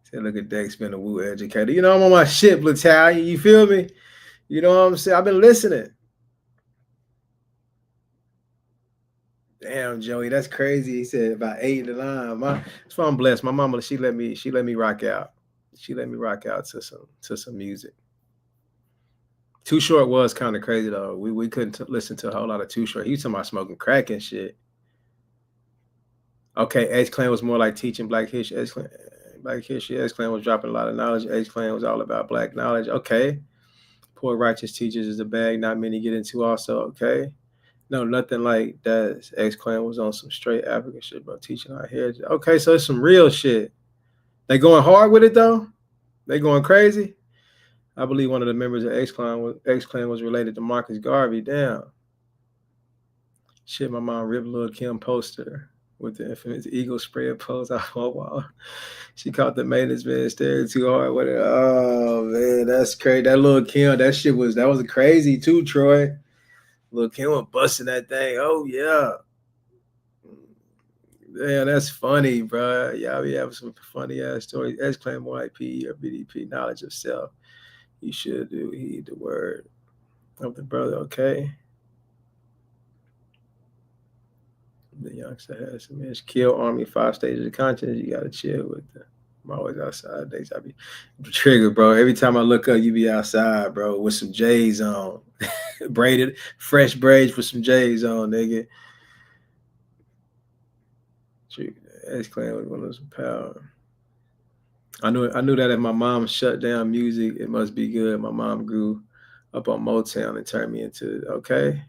Say, look at Dex being a woo educator. You know, I'm on my shit, Battalion. You feel me? You know what I'm saying? I've been listening. Damn, Joey, that's crazy. He said about 8 to 9. That's why I'm blessed. My mama, she let me rock out. She let me rock out to some music. Too Short was kind of crazy though. We couldn't listen to a whole lot of Too Short. He was talking about smoking crack and shit. Okay, X Clan was more like teaching Black history. Black history. X Clan was dropping a lot of knowledge. X Clan was all about Black knowledge. Okay. Poor righteous teachers is a bag not many get into also. Okay. No, nothing like that. X Clan was on some straight African shit, bro. Teaching our heritage. Okay, so it's some real shit. They going hard with it though. They going crazy. I believe one of the members of X Clan was related to Marcus Garvey. Damn. Shit, my mom ripped Lil' Kim poster with the infamous eagle spread pose off my wall. She caught the maintenance man staring too hard with it. Oh man, that's crazy. That Lil' Kim, that was crazy too, Troy. Lil' Kim was busting that thing. Oh yeah. Yeah, that's funny, bro. Yeah, we have some funny ass stories. X Clan more like PE or BDP, knowledge of self. You should do heed the word of the brother, okay? The youngster has some minutes. Kill Army, 5 stages of conscience. You gotta chill with them. I'm always outside. Days I be triggered, bro. Every time I look up, you be outside, bro, with some J's on. Braided, fresh braids with some J's on, nigga. X Clan was one of those power. I knew that if my mom shut down music, it must be good. My mom grew up on Motown and turned me into okay.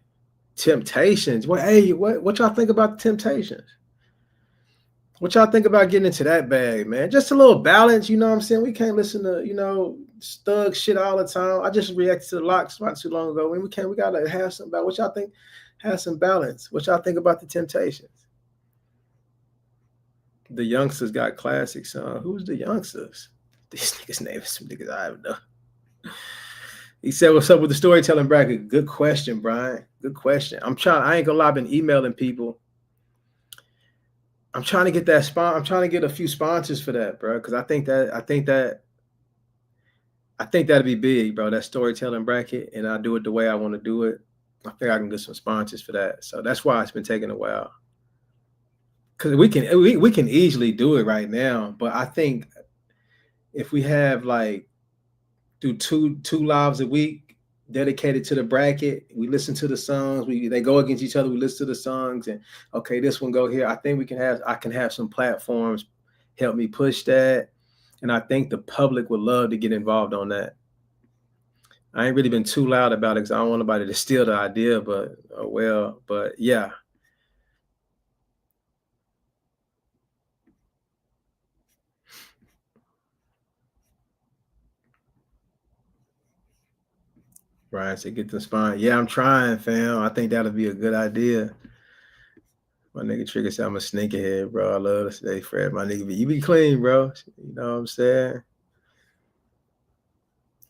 Temptations. What y'all think about the Temptations? What y'all think about getting into that bag, man? Just a little balance, you know what I'm saying? We can't listen to, Stug shit all the time. I just reacted to the Locks not too long ago. We gotta have some balance. What y'all think? Have some balance. What y'all think about the Temptations? The youngsters got classic song. Who's the youngsters? These niggas' names some niggas I don't know. He said, "What's up with the storytelling bracket?" Good question, Brian. Good question. I ain't gonna lie, I've been emailing people. I'm trying to get that I'm trying to get a few sponsors for that, bro. Because I think that'd be big, bro. That storytelling bracket, and I do it the way I want to do it. I think I can get some sponsors for that. So that's why it's been taking a while. Because we can easily do it right now, but I think if we have like do two lives a week dedicated to the bracket, we listen to the songs, they go against each other, we listen to the songs, and okay, this one go here. I think I can have some platforms help me push that, and I think the public would love to get involved on that. I ain't really been too loud about it because I don't want nobody to steal the idea, but yeah. Brian said, "Get the spine." Yeah, I'm trying, fam. I think that'll be a good idea. My nigga Trigger said, "I'm a sneakerhead, bro. I love to stay fresh." My nigga, you be clean, bro. You know what I'm saying?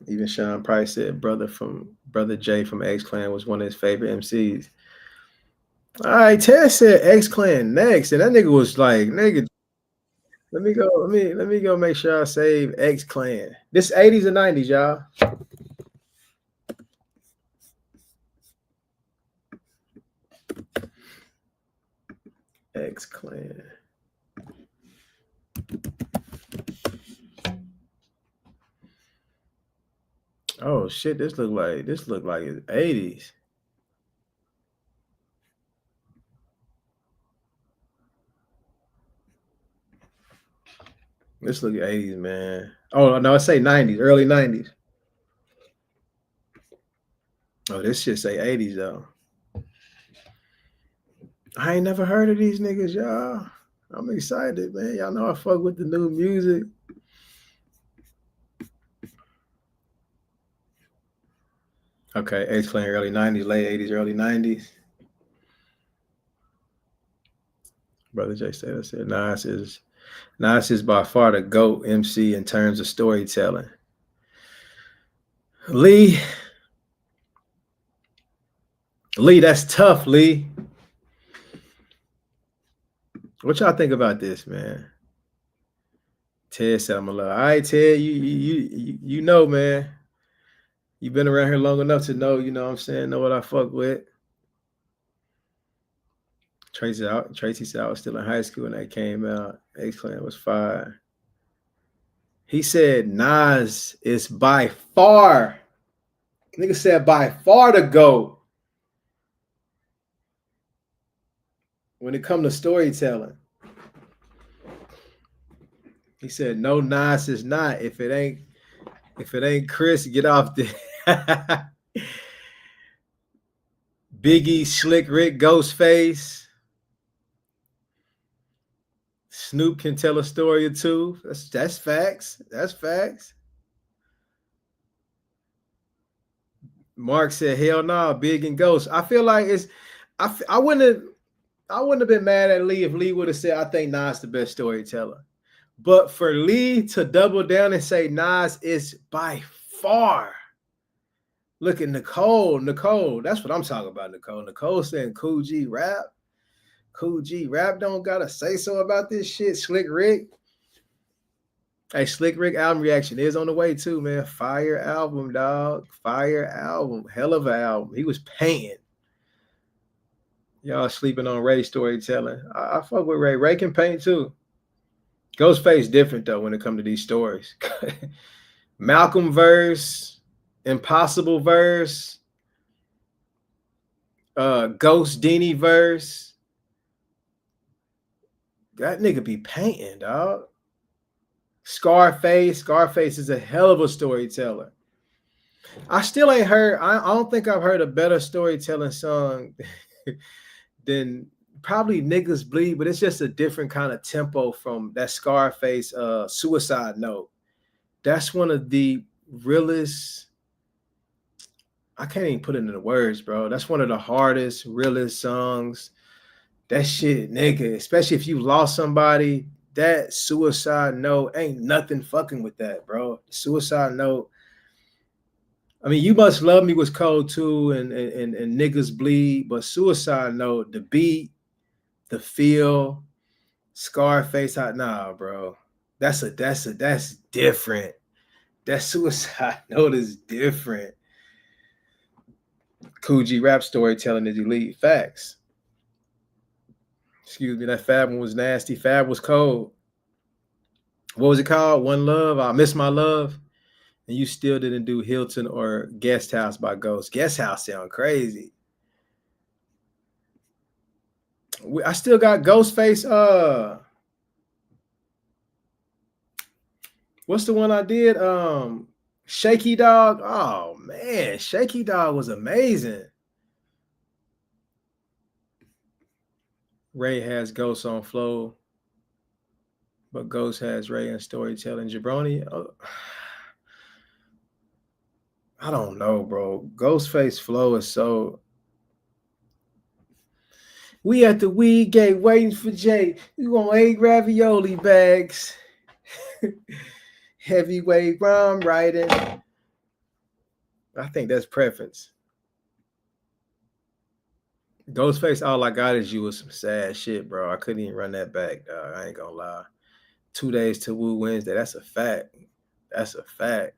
Even Sean Price said, Brother Jay from X Clan was one of his favorite MCs. All right, Ted said X Clan next, and that nigga was like, "Nigga, let me go make sure I save X Clan." This 80s and 90s, y'all. X Clan. Oh shit! This look like it's 80s. This look 80s, man. Oh no, I say 90s, early 90s. Oh, this shit say 80s though. I ain't never heard of these niggas, y'all. I'm excited, man. Y'all know I fuck with the new music. Okay, X Clan early 90s, late 80s, early 90s. Brother Jay said, Nas is by far the GOAT MC in terms of storytelling. Lee, Lee, that's tough, Lee. What y'all think about this, man? Ted said I'm a love. All right, Ted, you know, man. You've been around here long enough to know, you know what I'm saying, know what I fuck with. Tracy said I was still in high school when that came out. X-Clan was fire. He said Nas is by far, nigga said by far the GOAT when it comes to storytelling. He said no, Nas is not. If it ain't Chris, get off the Biggie, Slick Rick, Ghostface. Snoop can tell a story or two. That's facts. That's facts. Mark said, "Hell no, nah, Big and Ghost." I feel like it's. I wouldn't have been mad at Lee if Lee would have said, "I think Nas the best storyteller." But for Lee to double down and say Nas is by far. Look at Nicole. That's what I'm talking about. Nicole saying Cool G rap. Cool G rap don't gotta say so about this shit. Slick Rick. Hey, Slick Rick album reaction is on the way too, man. Fire album, dog. Fire album. Hell of an album. He was painting. Y'all sleeping on Ray storytelling. I fuck with Ray. Ray can paint too. Ghostface different though when it comes to these stories. Malcolm verse, Impossible verse, Ghost Dini verse. That nigga be painting, dog. Scarface is a hell of a storyteller. I still ain't heard, I don't think I've heard a better storytelling song than probably Niggas Bleed, but it's just a different kind of tempo from that Scarface Suicide Note. That's one of the realest, I can't even put it into words, bro. That's one of the hardest, realest songs. That shit, nigga, especially if you lost somebody, that Suicide Note ain't nothing fucking with that, bro. Suicide Note. I mean, You Must Love Me was cold too, and Niggas Bleed, but Suicide Note, the beat, the feel, Scarface, nah, bro. That's different. That Suicide Note is different. Cool G rap storytelling is elite. Facts. Excuse me, that Fab one was nasty. Fab was cold. What was it called? One Love. I Miss My Love. And you still didn't do Hilton or Guest House by Ghost. Guest House sound crazy. I still got Ghostface. What's the one I did? Shaky Dog. Oh man, Shaky Dog was amazing. Ray has Ghost on flow, but Ghost has Ray in storytelling. Jabroni, I don't know, bro. Ghostface flow is so. We at the weed gate waiting for Jay. We want 8 ravioli bags. Heavyweight rhyme writing. I think that's preference. Ghostface, all I got is you was some sad shit, bro. I couldn't even run that back, dog. I ain't gonna lie. 2 days to Woo Wednesday. That's a fact. That's a fact.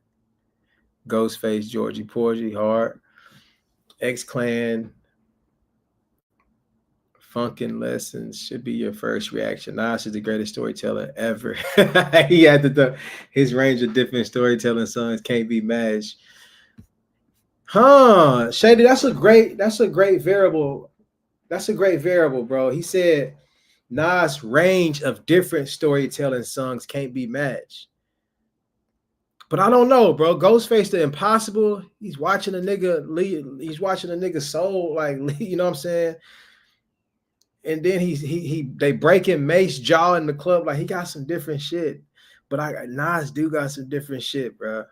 Ghostface, Georgie Porgy, hard. X-Clan, Funkin' Lessons should be your first reaction. Nas is the greatest storyteller ever. He had his range of different storytelling songs can't be matched. Huh, Shady, that's a great variable. That's a great variable, bro. He said Nas' range of different storytelling songs can't be matched. But I don't know, bro. Ghostface the Impossible, he's watching a nigga, he's watching a nigga soul, like, you know what I'm saying? And then they breaking Mace jaw in the club, like he got some different shit. But Nas do got some different shit, bro.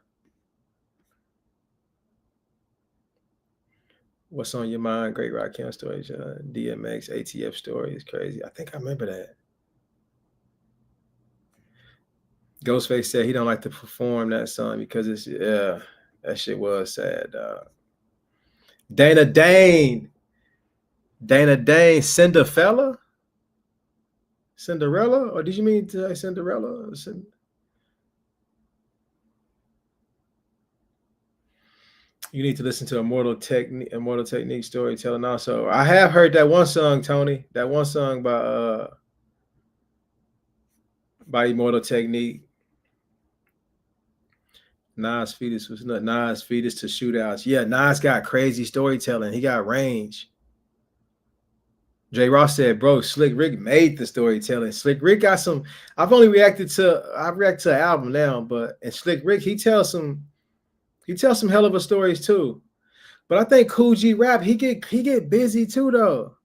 What's on your mind? Great Rakim stories, DMX, ATF story is crazy. I think I remember that. Ghostface said he don't like to perform that song because that shit was sad, dog. Dana Dane. Dana Dane, Cinderella? Cinderella? Or did you mean to say Cinderella? You need to listen to Immortal Technique storytelling also. I have heard that one song, Tony. That one song by Immortal Technique. Nas Fetus was not Nas Fetus to Shootouts. Yeah, Nas got crazy storytelling. He got range. J. Ross said, bro, Slick Rick made the storytelling. Slick Rick got some. I've reacted to an album now, but and Slick Rick, he tells some hell of a stories too. But I think Kool G Rap, he get busy too though.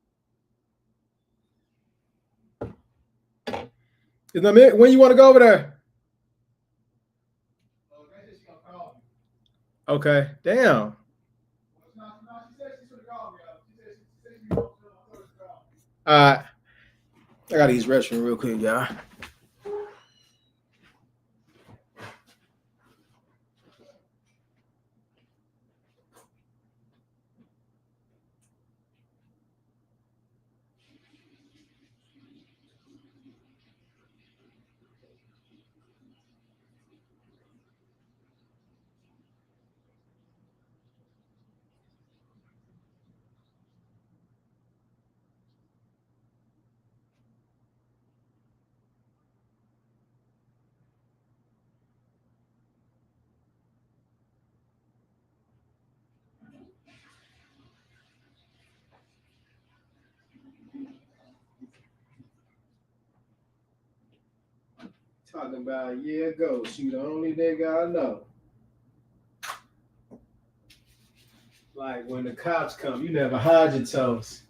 When you want to go over there? Okay, damn. I gotta use restroom real quick, y'all. Talking about a year ago, she the only nigga I know. Like when the cops come, you never hide your toes.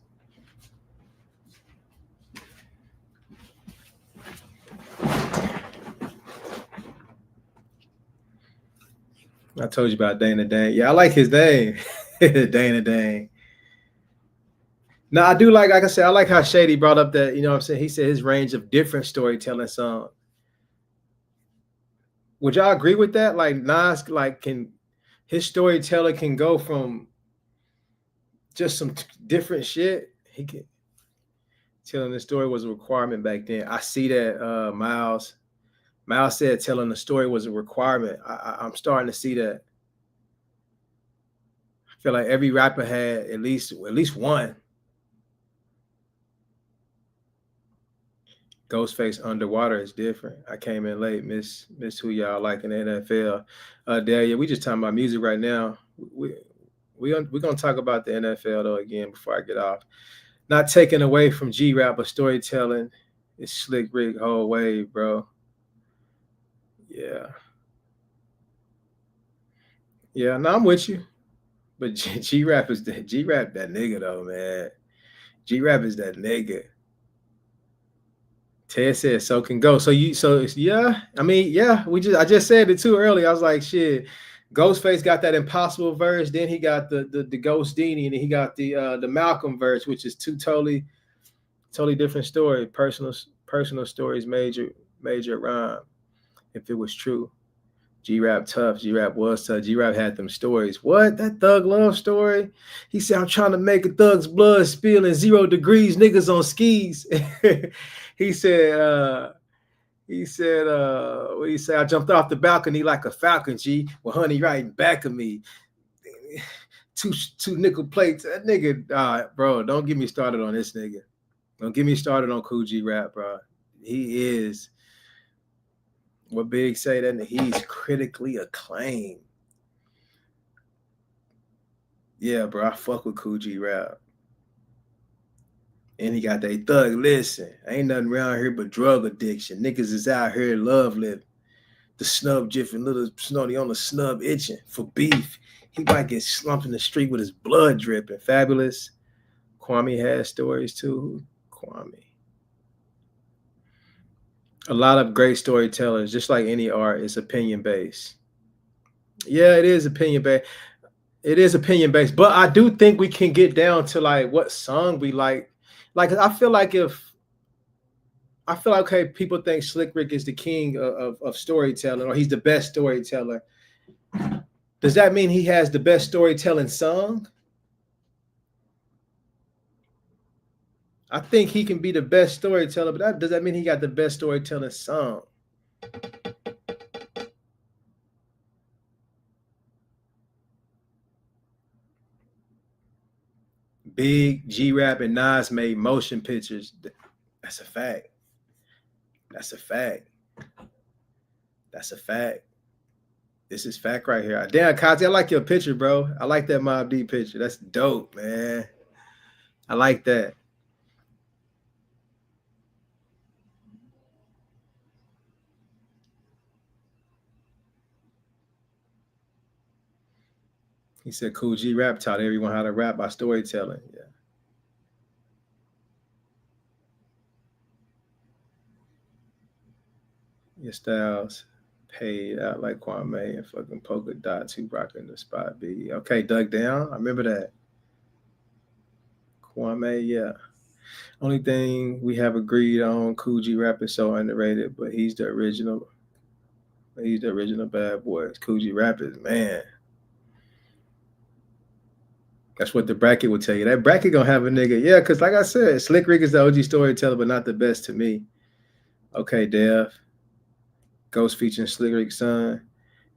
I told you about Dana Dane. Yeah, I like his name. Dana Dane. Now I do like I said, I like how Shady brought up that, you know what I'm saying? He said his range of different storytelling songs. Would y'all agree with that? Like Nas, his storyteller can go from just some different shit. He can telling the story was a requirement back then. I see that Miles said telling the story was a requirement. I'm starting to see that. I feel like every rapper had at least one. Ghostface Underwater is different. I came in late, miss who y'all like in the NFL. Delia, we just talking about music right now. We're gonna talk about the NFL though again before I get off. Not taking away from G-Rap, but storytelling is Slick Rick whole wave, bro. Yeah. Yeah, no, I'm with you. But G-Rap that nigga though, man. G-Rap is that nigga. Ted said so can go. Yeah. I mean, yeah, I just said it too early. I was like, shit. Ghostface got that Impossible verse, then he got the Ghost Dini, and then he got the Malcolm verse, which is two totally different story. Personal stories, major rhyme. If it was true. G-Rap tough. G-Rap was tough. G-Rap had them stories. What? That Thug Love story? He said, I'm trying to make a thug's blood spill in 0 degrees, niggas on skis. He said, what he say? I jumped off the balcony like a falcon, G, with honey riding back of me. Two nickel plates. That nigga, bro, don't get me started on this nigga. Don't get me started on Kool G Rap, bro. He is what Big say that he's critically acclaimed. Yeah, bro, I fuck with Kool G Rap. And he got that thug. Listen, ain't nothing around here but drug addiction. Niggas is out here love living. The snub jiffing, little snotty on the snub itching for beef. He might get slumped in the street with his blood dripping. Fabulous. Kwame has stories too. Kwame. A lot of great storytellers, just like any art, is opinion based. Yeah, it is opinion based. It is opinion based, but I do think we can get down to like what song we like. Like, I feel like okay, people think Slick Rick is the king of storytelling, or he's the best storyteller. Does that mean he has the best storytelling song? I think he can be the best storyteller, but does that mean he got the best storytelling song? Big, G-Rap, and Nas made motion pictures. That's a fact. That's a fact. That's a fact. This is fact right here. Damn, Kazi, I like your picture, bro. I like that Mobb Deep picture. That's dope, man. I like that. He said Cool G Rap taught everyone how to rap by storytelling. Yeah. Your styles paid out like Kwame and fucking Polka Dot, Tupac in the spot B. Okay, Dug Down. I remember that. Kwame, yeah. Only thing we have agreed on, Cool G Rap is so underrated, but he's the original. He's the original bad boy. Cool G Rap is, man. That's what the bracket will tell you. That bracket gonna have a nigga. Yeah, because like I said, Slick Rick is the OG storyteller, but not the best to me. Okay, Dev. Ghost featuring Slick Rick's son.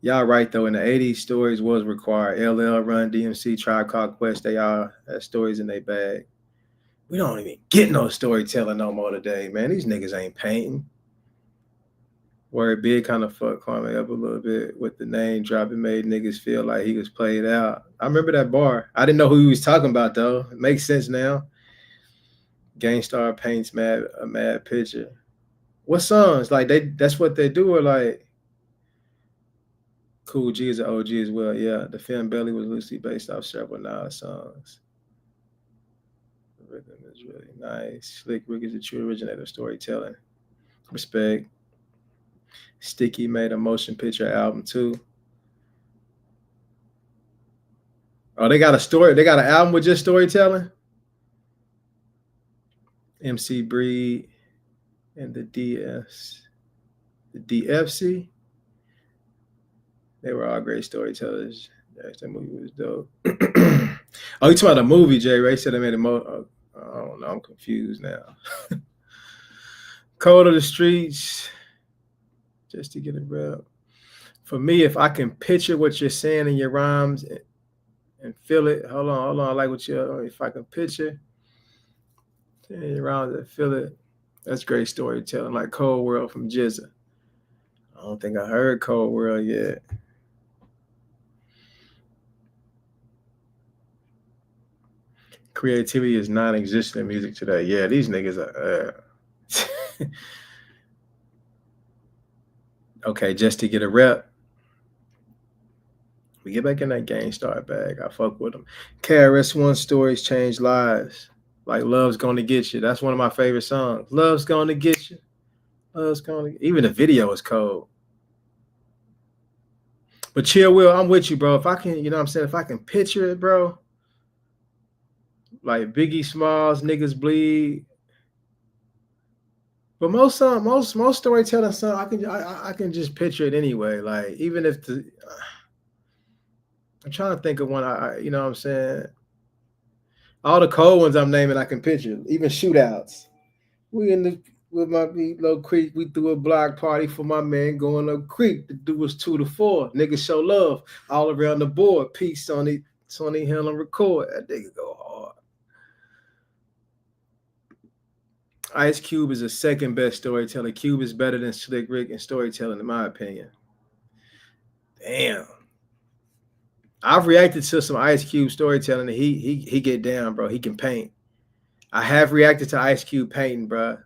Y'all right though. In the 80s, stories was required. LL, Run, DMC, Tribe Called Quest, they all had stories in their bag. We don't even get no storytelling no more today, man. These niggas ain't painting. Where it Big kind of fucked Kwame up a little bit with the name drop. It made niggas feel like he was played out. I remember that bar. I didn't know who he was talking about though. It makes sense now. Gangstar paints a mad picture. What songs? Like that's what they do, or like Cool G is an OG as well. Yeah, the film Belly was loosely based off several Nas songs. The rhythm is really nice. Slick Rick is a true originator of storytelling. Respect. Sticky made a motion picture album too. Oh, they got a story. They got an album with just storytelling. MC Breed and the DFC. They were all great storytellers. That movie was dope. Oh, you talking about the movie, Jay Ray said they made a I don't know. I'm confused now. Code of the Streets. Just to get it real. For me, if I can picture what you're saying in your rhymes and feel it, hold on. I like what if I can picture in your rhymes and feel it, that's great storytelling. Like Cold World from GZA. I don't think I heard Cold World yet. Creativity is non-existent in music today. Yeah, these niggas are. Okay, just to get a rep. We get back in that Gangstar bag. I fuck with them. KRS-One stories change lives. Like Love's Gonna Get You. That's one of my favorite songs. Love's Gonna Get You. Love's Gonna. Even the video is cold. But Chill Will, I'm with you, bro. If I can, you know what I'm saying? If I can picture it, bro. Like Biggie Smalls, Niggas Bleed. But most storytelling songs, I can just picture it anyway. Like even if I'm trying to think of one. You know what I'm saying? All the cold ones I'm naming, I can picture. Even shootouts. We with my Low Creek. We threw a block party for my man going up creek. The dude was 2 to 4. Niggas show love all around the board. Peace, Sonny Hill and record. That nigga go hard. Ice Cube is the second best storyteller. Cube is better than Slick Rick in storytelling, in my opinion. Damn. I've reacted to some Ice Cube storytelling. And he get down, bro. He can paint. I have reacted to Ice Cube painting, bro.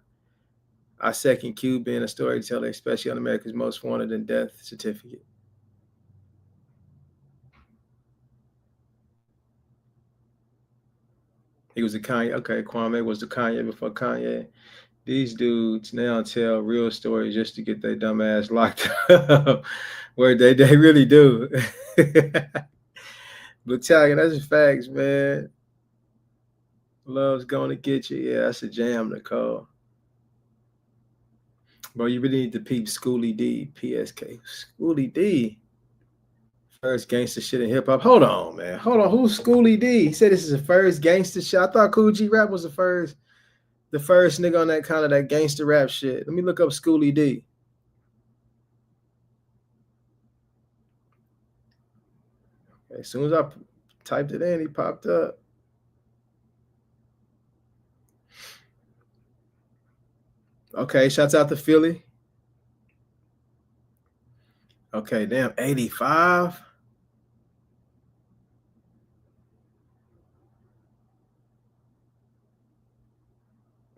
I second Cube being a storyteller, especially on America's Most Wanted and Death Certificate. He was a Kanye. Okay, Kwame was the Kanye before Kanye. These dudes now tell real stories just to get their dumb ass locked up. Where they really do. Battalion, that's just facts, man. Love's Gonna Get You. Yeah, that's a jam, Nicole. Bro, you really need to peep Schoolie D, PSK. Schoolie D. First gangster shit in hip hop. Hold on, man. Hold on. Who's Schoolie D? He said this is the first gangster shit. I thought Cool G Rap was the first. The first nigga on that kind of that gangster rap shit. Let me look up Schoolie D. As soon as I typed it in, he popped up. Okay, shouts out to Philly. Okay, damn, 85.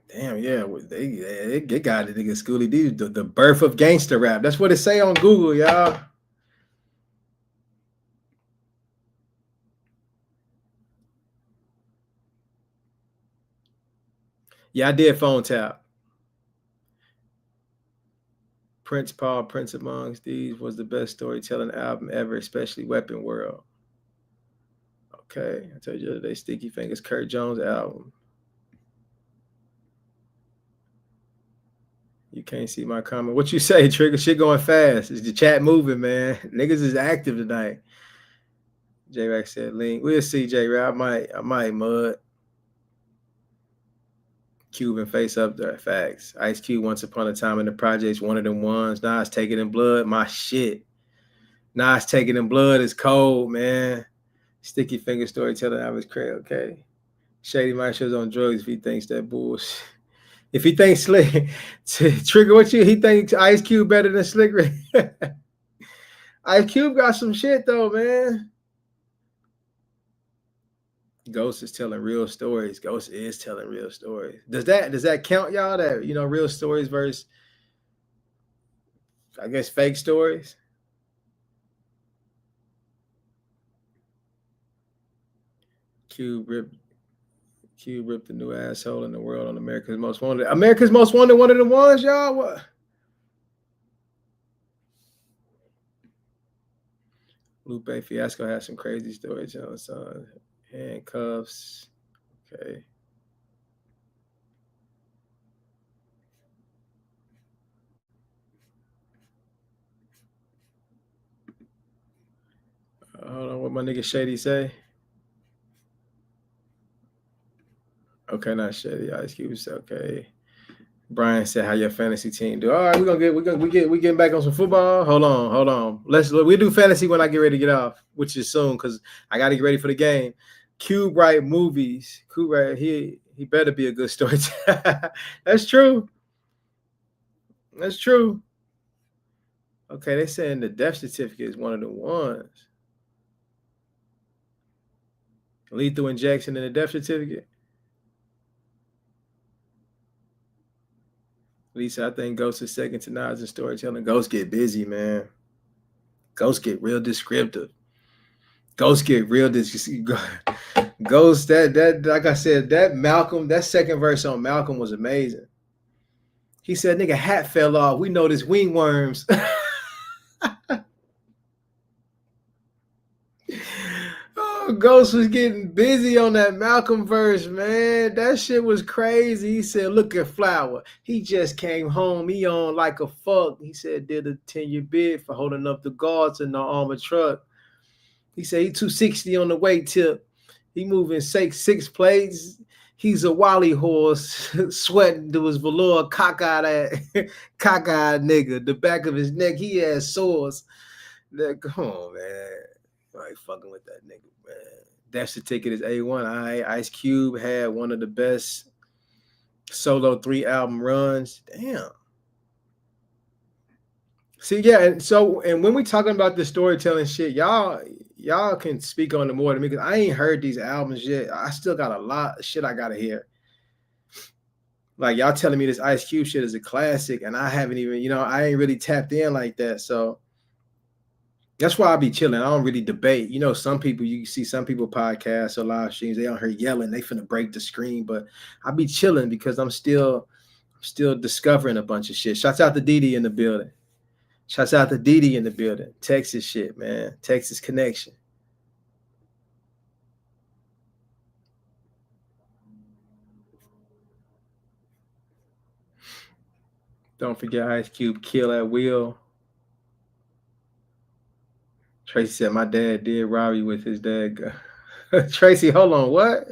Damn, yeah, they got the nigga Schoolie D, the birth of gangster rap. That's what it say on Google, y'all. Yeah, I did phone tap. Prince Paul, Prince Amongst Thieves was the best storytelling album ever, especially Weapon World. Okay, I told you the other day, Sticky Fingers, Kurt Jones album. You can't see my comment. What you say, Trigger? Shit going fast. Is the chat moving, man? Niggas is active tonight. J-Rack said, Link. We'll see, J-Rack. I might mud. Cuban face up there. Facts. Ice Cube, Once Upon a Time in the Projects, one of them ones. Nas Taking in Blood. My shit. Nas Taking in Blood is cold, man. Sticky Finger Storytelling, I was crazy. Okay. Shady Marshall's on drugs if he thinks that bullshit. If he thinks Slick, Trigger, he thinks Ice Cube better than Slick Rick. Ice Cube got some shit though, man. Ghost is telling real stories. Ghost is telling real stories. Does that count, y'all? That real stories versus, I guess, fake stories. Cube ripped the new asshole in the world on America's Most Wanted. America's Most Wanted, one of the ones, y'all. What? Lupe Fiasco has some crazy stories, son. Handcuffs. Okay. Hold on, what my nigga Shady say? Okay, not Shady. Ice Cube said, okay. Brian said, "How your fantasy team do?" All right, we getting back on some football. Hold on. We do fantasy when I get ready to get off, which is soon because I got to get ready for the game. Cube write movies. Cube write he better be a good storyteller. That's true. That's true. Okay, they saying the death certificate is one of the ones. Lethal injection in the death certificate. Lisa, I think Ghost is second to Nas in storytelling. Ghost get busy, man. Ghost get real descriptive. Ghost get real descriptive. Ghost, that like I said, that second verse on Malcolm was amazing. He said, nigga, hat fell off. We know this wing worms. Ghost was getting busy on that Malcolm verse, man. That shit was crazy. He said, look at Flower. He just came home. He on like a fuck. He said, did a 10-year bid for holding up the guards in the armored truck. He said, he 260 on the weight tip. He moving six plates. He's a Wally horse, sweating to his velour, cockeyed nigga. The back of his neck, he has sores. Come on, man. I ain't fucking with that nigga, man. That's the ticket is A1. Ice Cube had one of the best solo 3 album runs. Damn. See, yeah, and when we talking about the storytelling shit, y'all can speak on it more than me because I ain't heard these albums yet. I still got a lot of shit I gotta hear. Like y'all telling me this Ice Cube shit is a classic, and I haven't even, I ain't really tapped in like that. So that's why I be chilling. I don't really debate. Some people, you see some people podcasts or live streams, they on here yelling, they finna break the screen. But I be chilling because I'm still discovering a bunch of shit. Shouts out to Didi in the building. Shouts out to Didi in the building. Texas shit, man. Texas connection. Don't forget Ice Cube kill at will. Tracy said, my dad did Robbie with his dad. Tracy, hold on, what?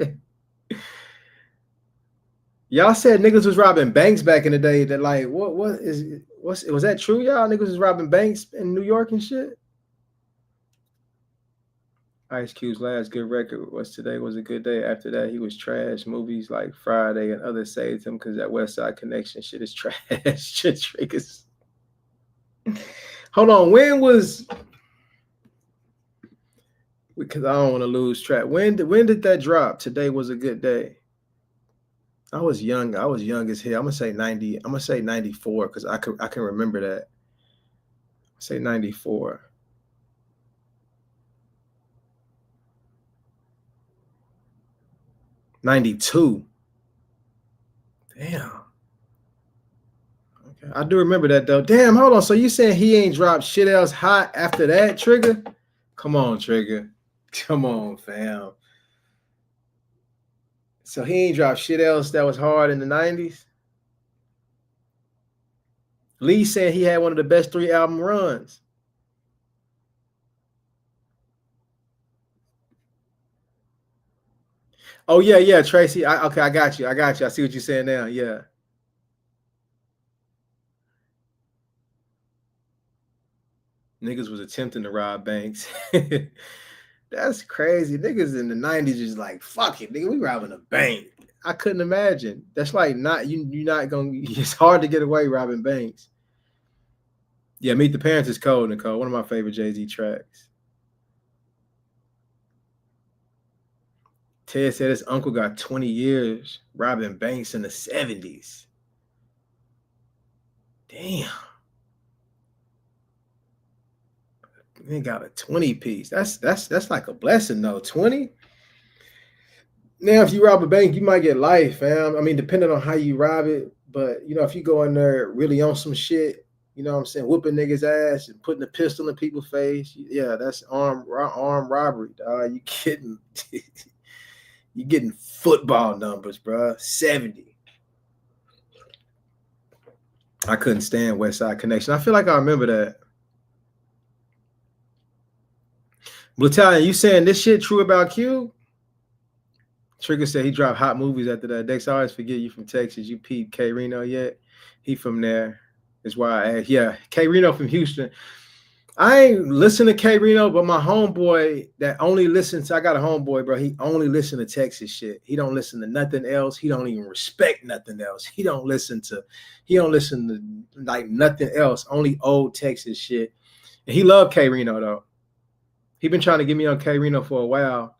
Y'all said niggas was robbing banks back in the day. That like, was that true? Y'all niggas was robbing banks in New York and shit. Ice Cube's last good record was Today Was a Good Day. After that, he was trash. Movies like Friday and others saved him because that West Side Connection shit is trash. Shit triggers. Hold on, when was? Because I don't want to lose track. When did that drop? Today Was a Good Day. I was young. I was young as hell. I'm gonna say 90. I'm gonna say 94 because I can remember that. Say 94. 92. Damn. Okay. I do remember that though. Damn, hold on. So you saying he ain't dropped shit else hot after that, Trigger? Come on, Trigger. Come on, fam. So he ain't dropped shit else that was hard in the 90s? Lee said he had one of the best 3 album runs. Oh, yeah, Tracy. Okay, I got you. I see what you're saying now. Yeah. Niggas was attempting to rob banks. That's crazy. Niggas in the 90s just like, fuck it, nigga, we robbing a bank. I couldn't imagine. That's like you're not gonna, it's hard to get away robbing banks. Yeah, Meet the Parents is cold, Nicole. One of my favorite Jay-Z tracks. Ted said his uncle got 20 years robbing banks in the 70s. Damn. They got a 20 piece. That's like a blessing though. 20. Now, if you rob a bank, you might get life, fam. I mean, depending on how you rob it, but if you go in there really on some shit, you know what I'm saying, whooping niggas' ass and putting a pistol in people's face, yeah, that's armed robbery, dog. You getting football numbers, bro. 70. I couldn't stand West Side Connection. I feel like I remember that. Battalion, you saying this shit true about Q? Trigger said he dropped hot movies after that. Dex, I always forget you from Texas. You peeped K Reno yet? He from there. That's why I asked. Yeah, K Reno from Houston. I ain't listen to K Reno, but my homeboy that only listens. I got a homeboy, bro. He only listen to Texas shit. He don't listen to nothing else. He don't even respect nothing else. He don't listen to like nothing else. Only old Texas shit. And he loved K Reno though. He been trying to get me on K Reno for a while.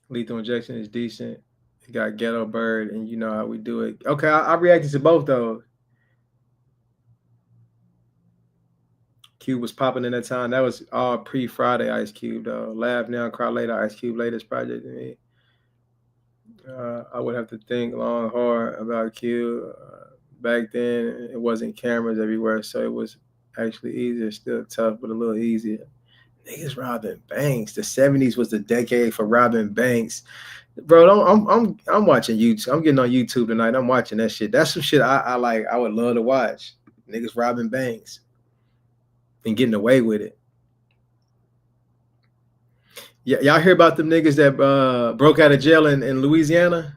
Lethal Injection is decent. You got Ghetto Bird, and you know how we do it. Okay, I reacted to both those. Cube was popping in that time. That was all pre-Friday Ice Cube, though. Laugh Now, Cry Later, Ice Cube, latest project to me. I would have to think long, hard about Cube. Back then, it wasn't cameras everywhere, so it was actually easier. Still tough, but a little easier. Niggas robbing banks. The 70s was the decade for robbing banks. Bro, I'm watching YouTube. I'm getting on YouTube tonight. I'm watching that shit. That's some shit I like. I would love to watch. Niggas robbing banks and getting away with it. Yeah, y'all hear about them niggas that broke out of jail in Louisiana?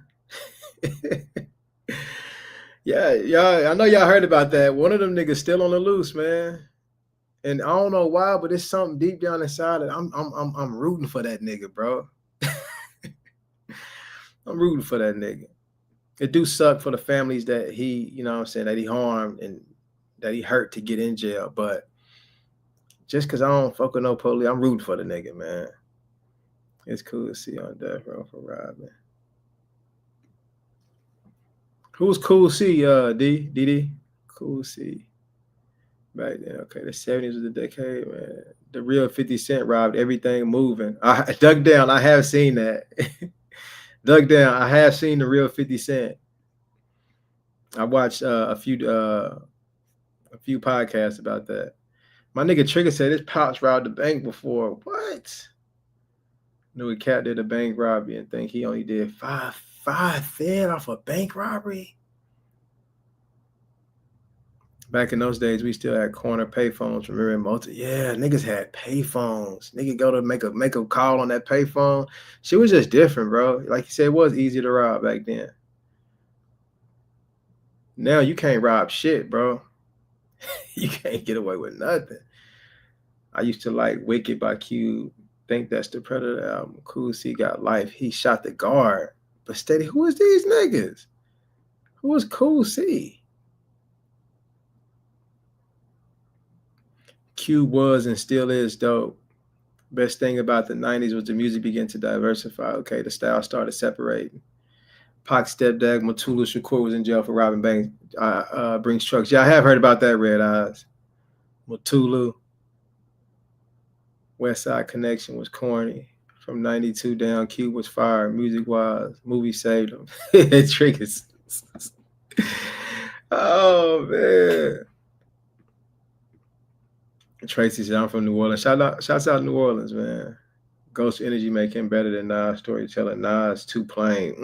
Yeah, I know y'all heard about that. One of them niggas still on the loose, man. And I don't know why, but it's something deep down inside that I'm rooting for that nigga, bro. I'm rooting for that nigga. It do suck for the families that he, you know what I'm saying, that he harmed and that he hurt to get in jail. But just because I don't fuck with no police, I'm rooting for the nigga, man. It's cool to see on death row for robbing. Who's Cool C, D? Cool C. Back then, okay, the 70s was the decade, man. The real 50 Cent robbed everything moving. I dug down. I have seen that. Dug down. I have seen the real 50 Cent. I watched a few podcasts about that. My nigga Trigger said his pops robbed the bank before. What? Knew a cat did a bank robbery and think he only did five fed off a bank robbery. Back in those days, we still had corner payphones. Remember, yeah, niggas had payphones. Nigga go to make a call on that payphone. Shit was just different, bro. Like you said, it was easy to rob back then. Now you can't rob shit, bro. You can't get away with nothing. I used to like Wicked by Cube. Think That's the Predator album. Cool C got life. He shot the guard. But steady, who is these niggas? Who is Cool C? Cube was and still is dope. Best thing about the 90s was the music began to diversify. Okay, the style started separating. Pac stepdad Mutulu Shakur was in jail for robbing banks, brings trucks. Yeah, I have heard about that, Red Eyes. Mutulu. West Side Connection was corny. From 92 down, Cube was fired. Music-wise, movie saved him. Triggers. Oh, man. Tracy said, I'm from New Orleans. Shouts out New Orleans, man. Ghost Energy make him better than Nas. Storyteller. Nas too plain.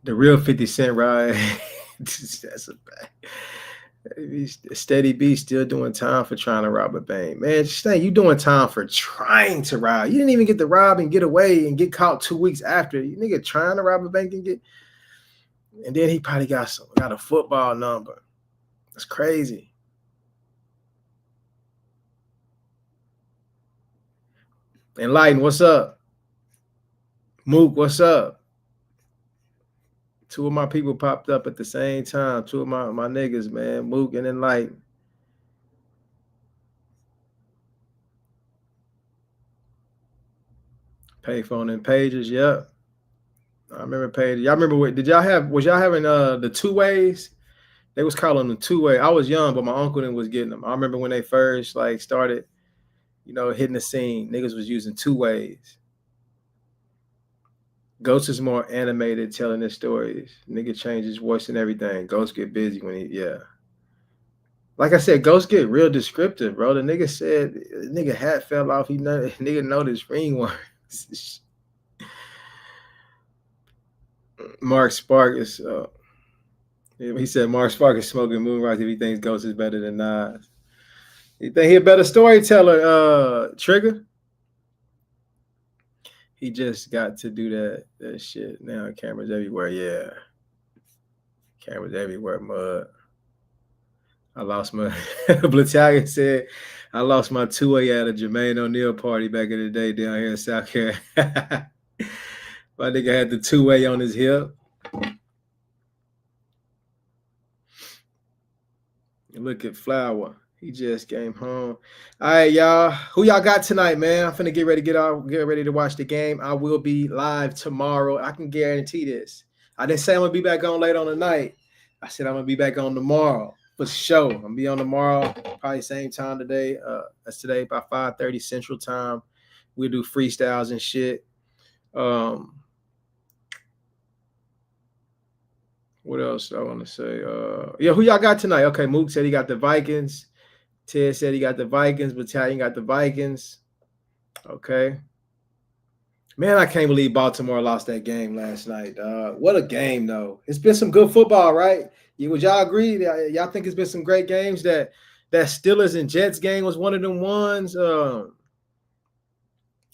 The real 50 Cent ride. That's a bad. Steady B still doing time for trying to rob a bank. Man, just think you doing time for trying to rob. You didn't even get to rob and get away and get caught 2 weeks after. You nigga trying to rob a bank and get. And then he probably got a football number. That's crazy. Enlighten, what's up? Mook, what's up? 2 of my people popped up at the same time. 2 of my niggas, man. Mook and Enlighten. Payphone and pages, yep. I remember pages. Y'all remember was y'all having the 2-ways? They was calling them 2-way. I was young, but my uncle then was getting them. I remember when they first like started, hitting the scene. Niggas was using 2-ways. Ghost is more animated, telling his stories. Nigga changes his voice and everything. Ghost get busy when yeah. Like I said, Ghost get real descriptive, bro. The nigga said, nigga hat fell off. Nigga noticed ring worms. Mark Spark is, he said Mark Spark is smoking Moonrise if he thinks Ghost is better than Nas. You think he a better storyteller, Trigger? He just got to do that shit. Now cameras everywhere, yeah. Cameras everywhere, mud. I lost my, Blatalion said, I lost my 2-way at a Jermaine O'Neal party back in the day down here in South Carolina. My nigga had the 2-way on his hip. Look at Flower. He just came home. All right, y'all. Who y'all got tonight, man? I'm finna get ready to watch the game. I will be live tomorrow. I can guarantee this. I didn't say I'm gonna be back on late on the night. I said I'm gonna be back on tomorrow for sure. I'm gonna be on tomorrow, probably same time today. That's today by 5:30 Central Time. We'll do freestyles and shit. What else I want to say? Yeah, who y'all got tonight? Okay, Mook said he got the Vikings. Ted said he got the Vikings. Battalion got the Vikings. Okay. Man, I can't believe Baltimore lost that game last night. What a game, though. It's been some good football, right? Would y'all agree? Y'all think it's been some great games? That Steelers and Jets game was one of them ones.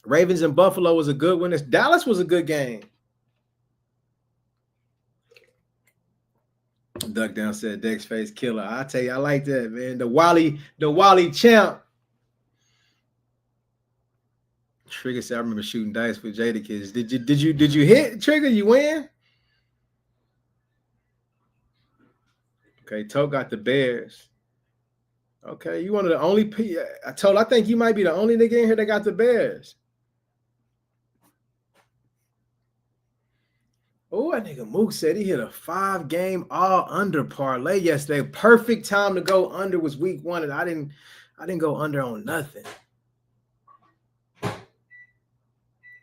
Ravens and Buffalo was a good one. Dallas was a good game. Duck Down said Dex face killer. I tell you, I like that, man. The Wally champ. Trigger said, I remember shooting dice with Jadakiss. Did you hit, Trigger? You win? Okay, Toe got the Bears. Okay, you one of the only I think you might be the only nigga in here that got the Bears. Oh, that nigga Mook said he hit a 5-game all under parlay yesterday. Perfect time to go under was week 1, and I didn't go under on nothing.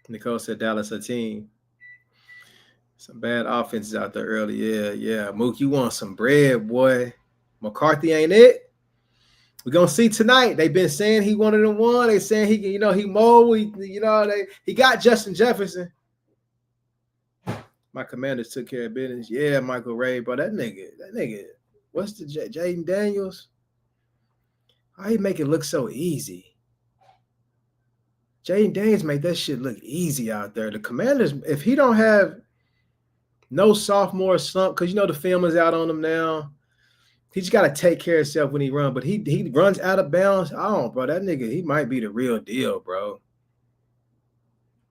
Nicole said Dallas a team. Some bad offenses out there early. Yeah. Mook, you want some bread, boy. McCarthy ain't it. We're gonna see tonight. They've been saying he one of them one. They saying he can, he mobile. He got Justin Jefferson. My Commanders took care of business. Yeah, Michael Ray, bro. That nigga. What's the Jaden Daniels? How he make it look so easy? Jaden Daniels make that shit look easy out there. The Commanders, if he don't have no sophomore slump, because you know the film is out on him now. He just got to take care of himself when he runs. But he runs out of bounds. Bro. That nigga, he might be the real deal, bro.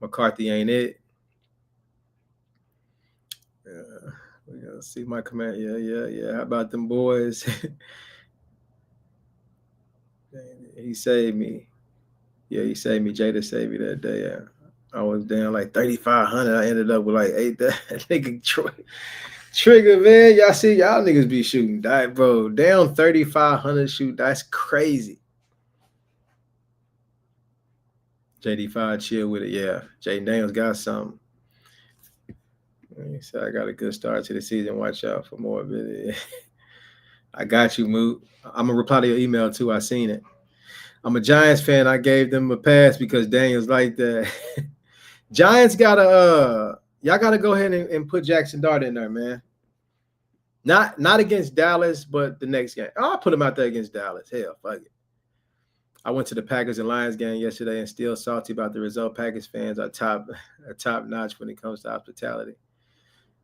McCarthy ain't it. We gotta see my command. Yeah. How about them boys? He saved me. Yeah, he saved me. Jada saved me that day. Yeah. I was down like 3,500. I ended up with like 8. That nigga Trigger, man. Y'all see, y'all niggas be shooting dice, bro. Down 3,500 shoot. That's crazy. JD5 chill with it. Yeah. Jaden Daniels got something. He said, I got a good start to the season. Watch out for more of it. I got you, Moot. I'm going to reply to your email, too. I seen it. I'm a Giants fan. I gave them a pass because Daniels like that. Giants got to y'all got to go ahead and put Jackson Dart in there, man. Not against Dallas, but the next game. I'll put him out there against Dallas. Hell, fuck it. I went to the Packers and Lions game yesterday and still salty about the result. Packers fans are top notch when it comes to hospitality.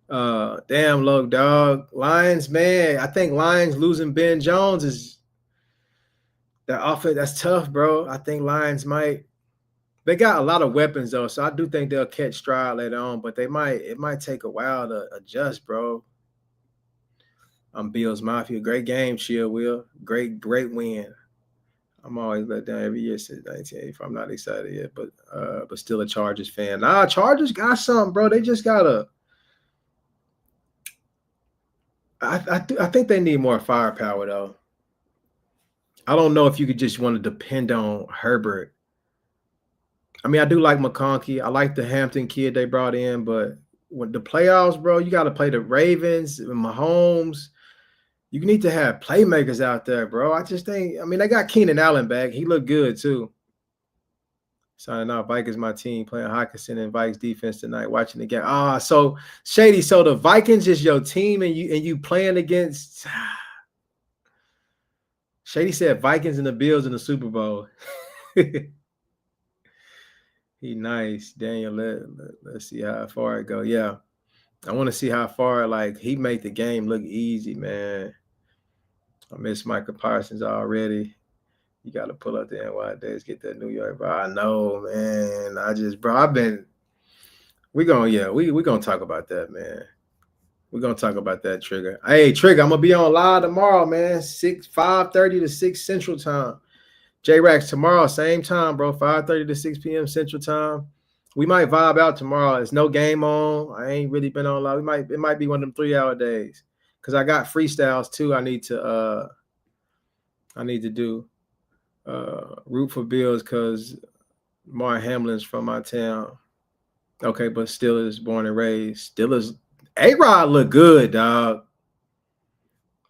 Damn, low dog. Lions, man. I think Lions losing Ben Jones is that offense. That's tough, bro. I think Lions might. They got a lot of weapons though, so I do think they'll catch stride later on. But it might take a while to adjust, bro. I'm Bills Mafia. Great game, Chill Will. Great win. I'm always let down every year since 1984. I'm not excited yet, but still a Chargers fan. Nah, Chargers got something, bro. They just gotta. I think they need more firepower though. I don't know if you could just want to depend on Herbert. I mean, I do like McConkey. I like the Hampton kid they brought in, but with the playoffs, bro, you got to play the Ravens and Mahomes. You need to have playmakers out there, bro. I just think, I mean, they got Keenan Allen back. He looked good too. Signing out, Vikings, my team, playing Hockenson and Vikes defense tonight, watching the game. So Shady, so the Vikings is your team and you playing against Shady said Vikings and the Bills in the Super Bowl. He nice. Daniel, let's see how far it go. Yeah. I want to see how far, like, he made the game look easy, man. I miss Michael Parsons already. You got to pull up the NY days, get that New York, bro. I know, man. We're going to talk about that, man. We're going to talk about that, Trigger. Hey, Trigger, I'm going to be on live tomorrow, man. 5:30 to 6 Central Time. J-Rax tomorrow, same time, bro. 5:30 to 6 p.m. Central Time. We might vibe out tomorrow. There's no game on. I ain't really been on live. It might be one of them 3-hour days. Because I got freestyles too. I need to do root for Bills because Mark Hamlin's from my town. Okay, but Steelers born and raised. Steelers. A-Rod look good, dog.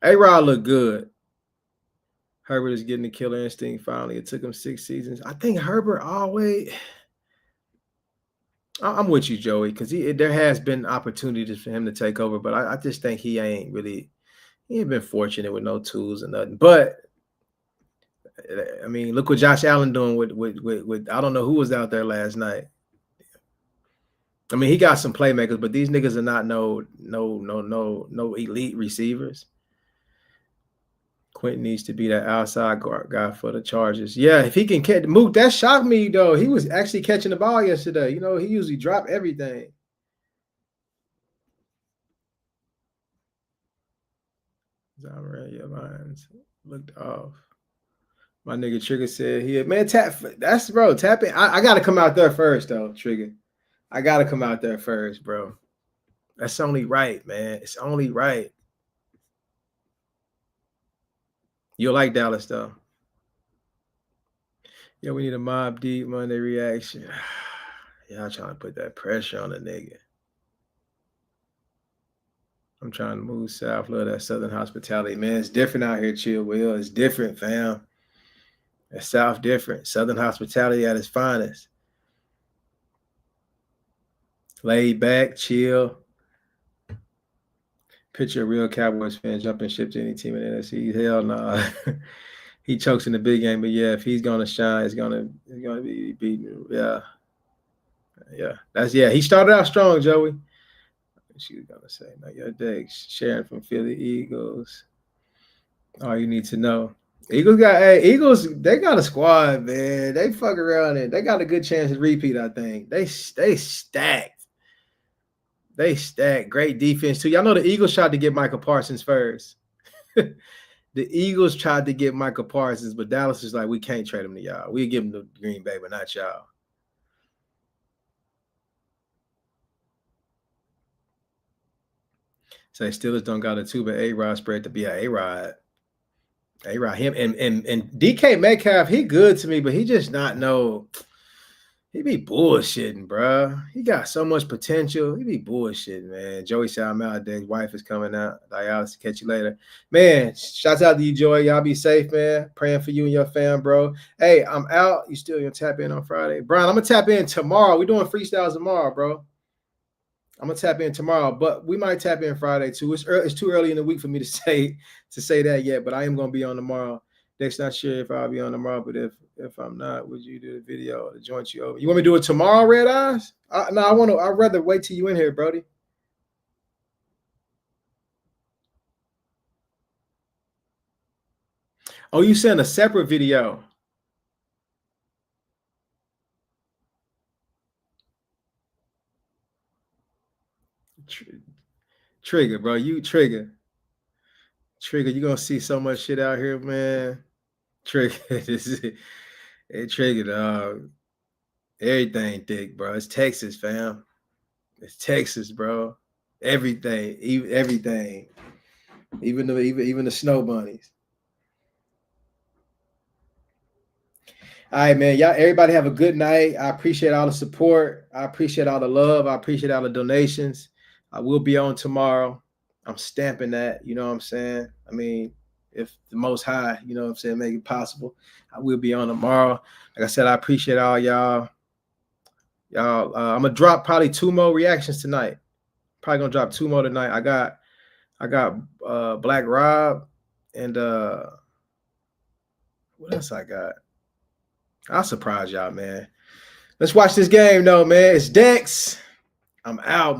A-Rod look good. Herbert is getting the killer instinct finally. It took him 6 seasons. I think Herbert always. I'm with you, Joey, because there has been opportunities for him to take over, but I just think he ain't been fortunate with no tools and nothing. But I mean, look what Josh Allen doing with I don't know who was out there last night. I mean, he got some playmakers, but these niggas are not no elite receivers. Quentin needs to be that outside guy for the Chargers. Yeah, if he can catch Mook, that shocked me though. He was actually catching the ball yesterday. You know, he usually drop everything. Your lines looked off. My nigga Trigger said here, man, tap in. I gotta come out there first though, Trigger. I gotta come out there first, bro. That's only right, man. It's only right. You'll like Dallas, though. Yeah, we need a Mob Deep Monday reaction. Y'all trying to put that pressure on the nigga. I'm trying to move south. Love that Southern hospitality, man. It's different out here, Chill Will. It's different, fam. It's South different. Southern hospitality at its finest. Laid back, chill. Picture a real Cowboys fan jumping ship to any team in the NFC. Hell no. Nah. He chokes in the big game, but yeah, if he's gonna shine, it's gonna be beaten. Yeah. He started out strong, Joey. She was gonna say, no, your day. Sharon from Philly Eagles. All you need to know. Eagles, they got a squad, man. They fuck around and they got a good chance to repeat, I think. They stacked. They stacked. Great defense, too. Y'all know the Eagles tried to get Michael Parsons first. The Eagles tried to get Michael Parsons, but Dallas is like, we can't trade him to y'all. We give him to Green Bay, but not y'all. Say Steelers don't got a 2, but A-Rod spread to be an A-Rod. A-Rod, him and DK Metcalf, he good to me, but he just not he be bullshitting, bro. He got so much potential. He be bullshitting, man. Joey said I'm out there. His wife is coming out. Dialysis. Catch you later. Man, shouts out to you, Joey. Y'all be safe, man. Praying for you and your fam, bro. Hey, I'm out. You still gonna tap in on Friday? Brian, I'm gonna tap in tomorrow. We're doing freestyles tomorrow, bro. I'm gonna tap in tomorrow, but we might tap in Friday too. It's too early in the week for me to say that yet, but I am gonna be on tomorrow. Dex not sure if I'll be on tomorrow, but if I'm not, would you do the video to joint you over? You want me to do it tomorrow, Red Eyes? No, I'd rather wait till you in here, Brody. Oh, you sent a separate video. Trigger, bro. You Trigger, you're gonna see so much shit out here, man. Trigger, Trigger, dog. Everything thick, bro. It's Texas, fam. It's Texas, bro. Everything, everything. Even the snow bunnies. All right, man. Y'all, everybody have a good night. I appreciate all the support. I appreciate all the love. I appreciate all the donations. I will be on tomorrow. I'm stamping that. You know what I'm saying? I mean, if the Most High, you know what I'm saying, make it possible, I will be on tomorrow. Like I said, I appreciate all y'all. I'm gonna drop probably 2 more reactions tonight. Probably gonna drop 2 more tonight. I got Black Rob and what else I got? I'll surprise y'all, man. Let's watch this game though, man. It's Dex. I'm out.